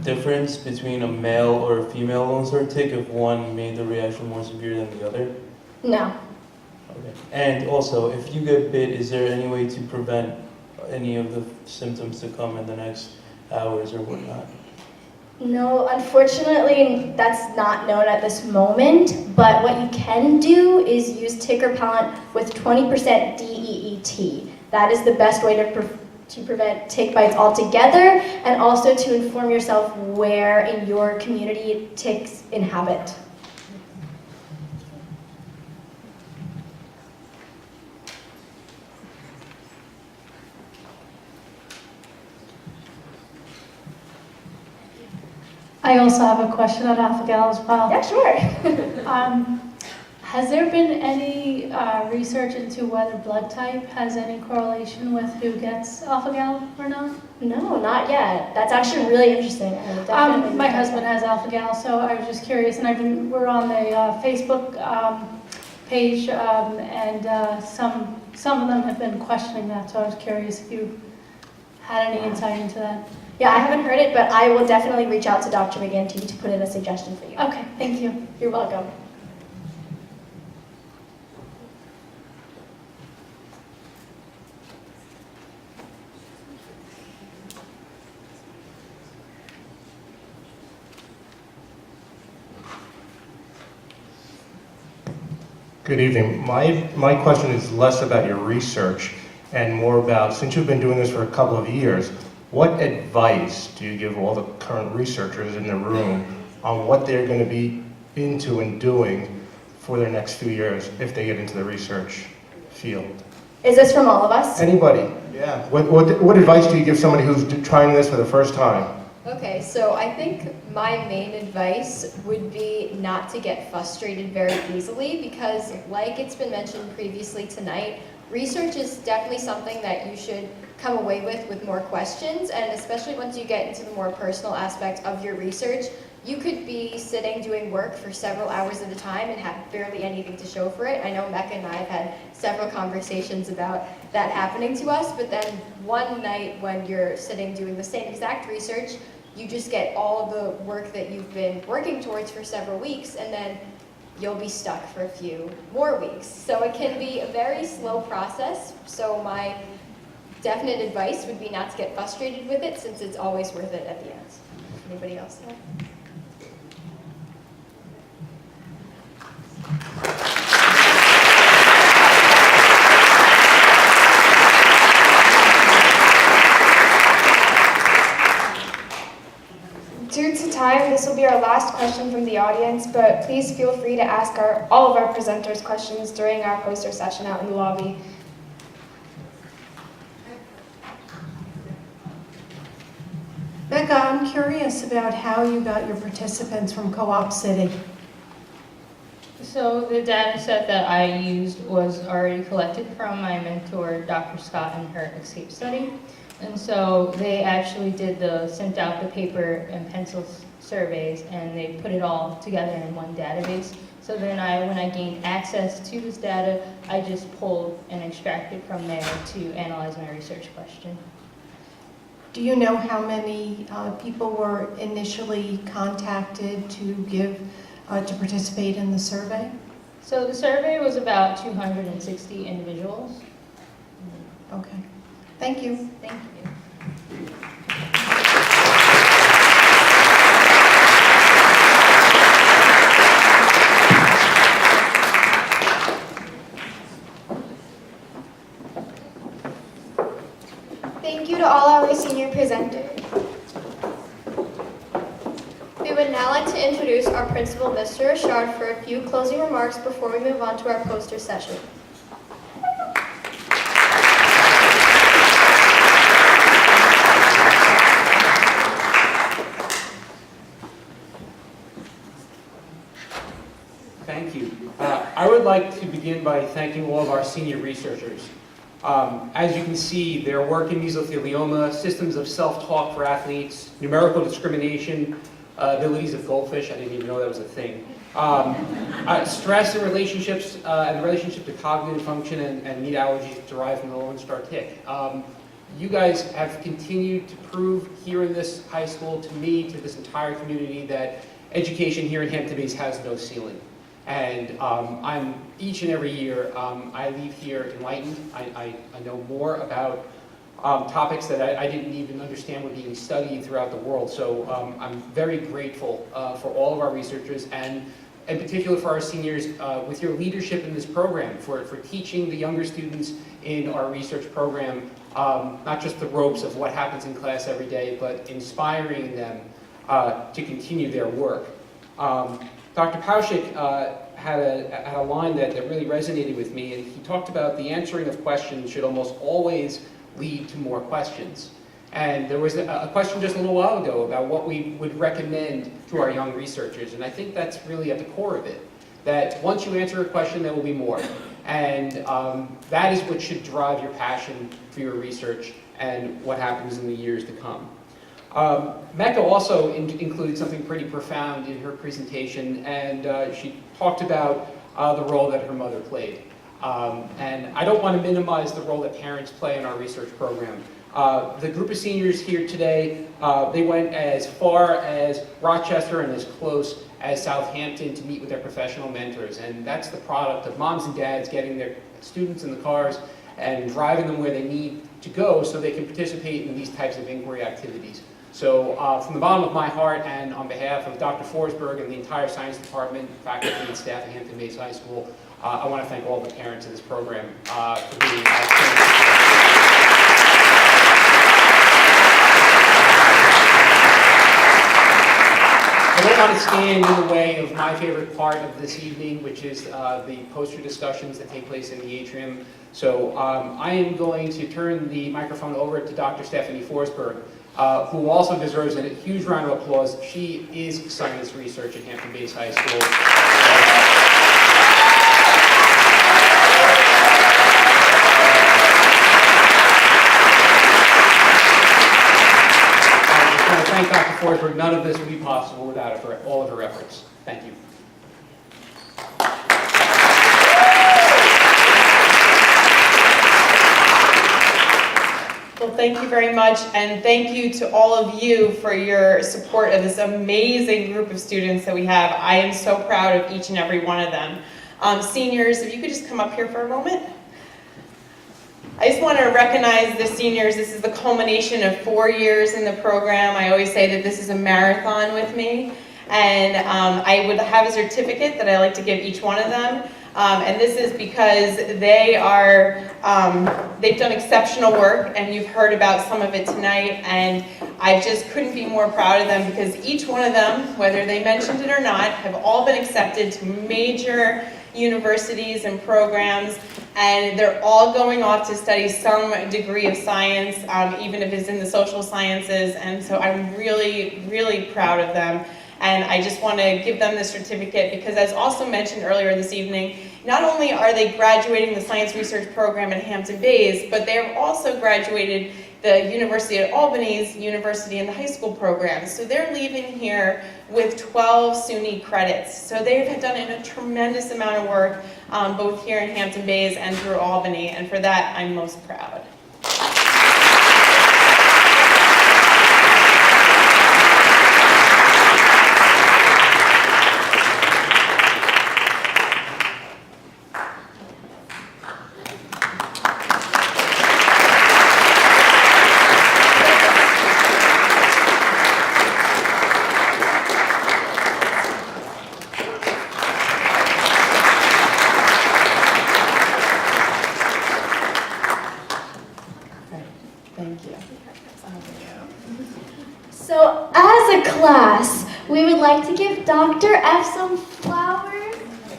difference between a male or a female Lone Star tick if one made the reaction more severe than the other? No. Okay. And also, if you get bit, is there any way to prevent any of the symptoms to come in the next hours or whatnot? No, unfortunately, that's not known at this moment, but what you can do is use tick repellent with 20% DEET. That is the best way to prevent tick bites altogether, and also to inform yourself where in your community ticks inhabit. I also have a question on alpha-gal as well. Yeah, sure. Has there been any research into whether blood type has any correlation with who gets alpha-gal or not? No, not yet. That's actually really interesting. My husband has alpha-gal, so I was just curious, and we're on the Facebook page, and some of them have been questioning that, so I was curious if you had any insight into that. Yeah, I haven't heard it, but I will definitely reach out to Dr. McGinty to put in a suggestion for you. Okay, thank you. You're welcome. Good evening. My question is less about your research and more about, since you've been doing this for a couple of years, what advice do you give all the current researchers in the room on what they're going to be into and doing for their next few years if they get into the research field? Is this from all of us? Anybody? Yeah. What advice do you give somebody who's trying this for the first time? Okay, so I think my main advice would be not to get frustrated very easily because, like it's been mentioned previously tonight, research is definitely something that you should come away with more questions, and especially once you get into the more personal aspect of your research, you could be sitting doing work for several hours at a time and have barely anything to show for it. I know Mecca and I have had several conversations about that happening to us, but then one night when you're sitting doing the same exact research, you just get all the work that you've been working towards for several weeks, and then you'll be stuck for a few more weeks. So it can be a very slow process. So my definite advice would be not to get frustrated with it, since it's always worth it at the end. Anybody else know? Due to time, this will be our last question from the audience, but please feel free to ask all of our presenters questions during our poster session out in the lobby. Mecca, I'm curious about how you got your participants from Co-op City. So the data set that I used was already collected from my mentor, Dr. Scott, in her ESCAPE study. And so they actually sent out the paper and pencil surveys, and they put it all together in one database. So then when I gained access to this data, I just pulled and extracted from there to analyze my research question. Do you know how many people were initially contacted to participate in the survey? So the survey was about 260 individuals. Okay. Thank you. Thank you. Thank you to all our senior presenters. We would now like to introduce our principal, Mr. Richard, for a few closing remarks before we move on to our poster session. Thank you. I would like to begin by thanking all of our senior researchers. As you can see, their work in mesothelioma, systems of self-talk for athletes, numerical discrimination, abilities of goldfish. I didn't even know that was a thing. Stress and relationships, and the relationship to cognitive function and meat allergies derived from the Lone Star tick. You guys have continued to prove here in this high school, to me, to this entire community, that education here in Hampton Bays has no ceiling. And I'm each and every year, I leave here enlightened. I know more about topics that I didn't even understand were being studied throughout the world. So I'm very grateful for all of our researchers, and in particular for our seniors, with your leadership in this program, for teaching the younger students in our research program, not just the ropes of what happens in class every day, but inspiring them to continue their work. Dr. Pauszek had a line that really resonated with me, and he talked about the answering of questions should almost always lead to more questions. And there was a question just a little while ago about what we would recommend to our young researchers, and I think that's really at the core of it, that once you answer a question, there will be more. And that is what should drive your passion for your research and what happens in the years to come. Mecca also included something pretty profound in her presentation, and she talked about the role that her mother played. And I don't want to minimize the role that parents play in our research program. The group of seniors here today, they went as far as Rochester and as close as Southampton to meet with their professional mentors, and that's the product of moms and dads getting their students in the cars and driving them where they need to go so they can participate in these types of inquiry activities. So from the bottom of my heart and on behalf of Dr. Forsberg and the entire science department, faculty and staff at Hampton Bays High School, I want to thank all the parents of this program for being I don't want to stand in the way of my favorite part of this evening, which is the poster discussions that take place in the atrium. So I am going to turn the microphone over to Dr. Stephanie Forsberg, who also deserves a huge round of applause. She is science research at Hampton Bays High School. Thank Dr. Forsberg. None of this would be possible without her, for all of her efforts. Thank you. Well, thank you very much, and thank you to all of you for your support of this amazing group of students that we have. I am so proud of each and every one of them. Seniors, if you could just come up here for a moment. I just want to recognize the seniors. This is the culmination of 4 years in the program. I always say that this is a marathon with me. And I would have a certificate that I like to give each one of them. And this is because they are, they've done exceptional work, and you've heard about some of it tonight. And I just couldn't be more proud of them, because each one of them, whether they mentioned it or not, have all been accepted to major universities and programs, and they're all going off to study some degree of science, even if it's in the social sciences. And so I'm really, really proud of them. And I just want to give them the certificate because, as also mentioned earlier this evening, not only are they graduating the science research program at Hampton Bays, but they have also graduated the University of Albany's University in the High School program. So they're leaving here with 12 SUNY credits. So they've done a tremendous amount of work, both here in Hampton Bays and through Albany, and for that I'm most proud. So, as a class, we would like to give Dr. F some flowers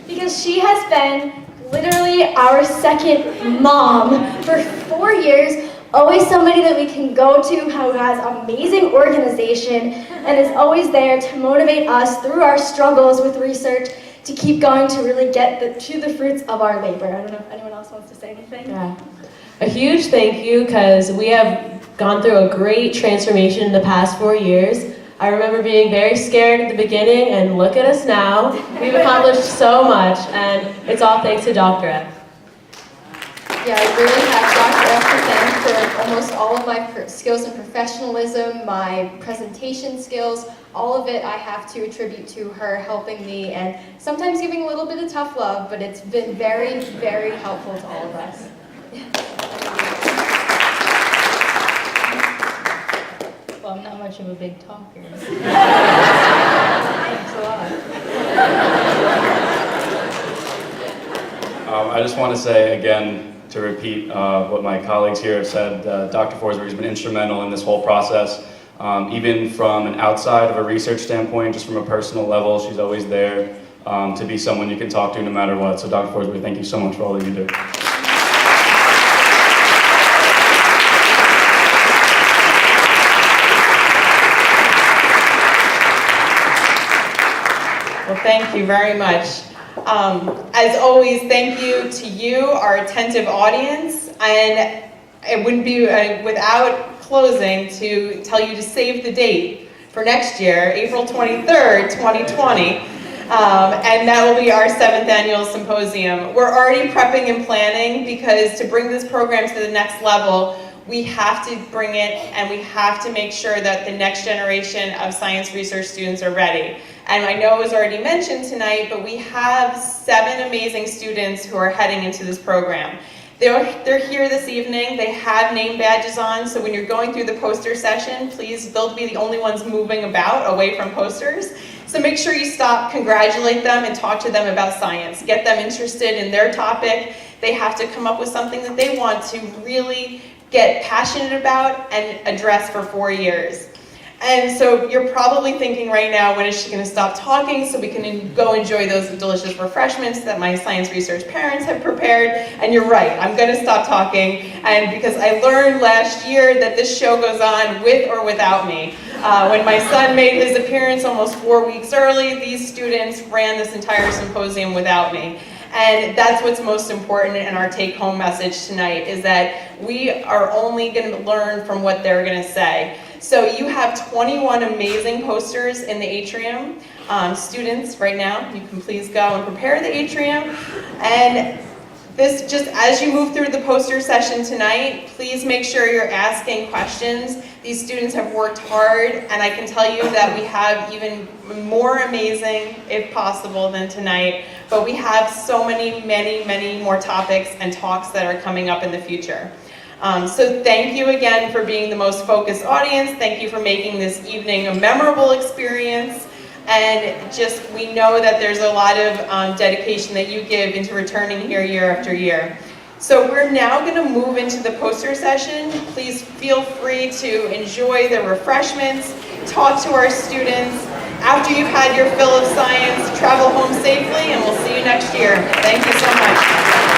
because she has been literally our second mom for 4 years. Always somebody that we can go to who has amazing organization and is always there to motivate us through our struggles with research to keep going to really get to the fruits of our labor. I don't know if anyone else wants to say anything. Yeah. A huge thank you, because we have gone through a great transformation in the past 4 years. I remember being very scared at the beginning, and look at us now. We've accomplished so much, and it's all thanks to Dr. F. Yeah, I really have Dr. F to thank for almost all of my skills and professionalism, my presentation skills, all of it I have to attribute to her helping me and sometimes giving a little bit of tough love, but it's been very, very helpful to all of us. Well, I'm not much of a big talker. Thanks a lot. I just want to say again, to repeat what my colleagues here have said, Dr. Forsberg has been instrumental in this whole process. Even from an outside of a research standpoint, just from a personal level, she's always there to be someone you can talk to no matter what. So Dr. Forsberg, thank you so much for all that you do. Well, thank you very much. As always, thank you to you, our attentive audience, and it wouldn't be without closing to tell you to save the date for next year, April 23rd, 2020, and that will be our 7th annual symposium. We're already prepping and planning because to bring this program to the next level, we have to bring it and we have to make sure that the next generation of science research students are ready. And I know it was already mentioned tonight, but we have 7 amazing students who are heading into this program. They're here this evening, they have name badges on, so when you're going through the poster session, please, they'll be the only ones moving about away from posters. So make sure you stop, congratulate them, and talk to them about science. Get them interested in their topic. They have to come up with something that they want to really get passionate about and address for 4 years. And so you're probably thinking right now, when is she going to stop talking so we can go enjoy those delicious refreshments that my science research parents have prepared? And you're right, I'm going to stop talking, and because I learned last year that this show goes on with or without me. When my son made his appearance almost 4 weeks early, these students ran this entire symposium without me. And that's what's most important in our take-home message tonight, is that we are only going to learn from what they're going to say. So you have 21 amazing posters in the atrium. Students, right now, you can please go and prepare the atrium. And this, just as you move through the poster session tonight, please make sure you're asking questions. These students have worked hard, and I can tell you that we have even more amazing, if possible, than tonight. But we have so many more topics and talks that are coming up in the future. So thank you again for being the most focused audience. Thank you for making this evening a memorable experience. And just, we know that there's a lot of dedication that you give into returning here year after year. So we're now going to move into the poster session. Please feel free to enjoy the refreshments, talk to our students. After you've had your fill of science, travel home safely, and we'll see you next year. Thank you so much.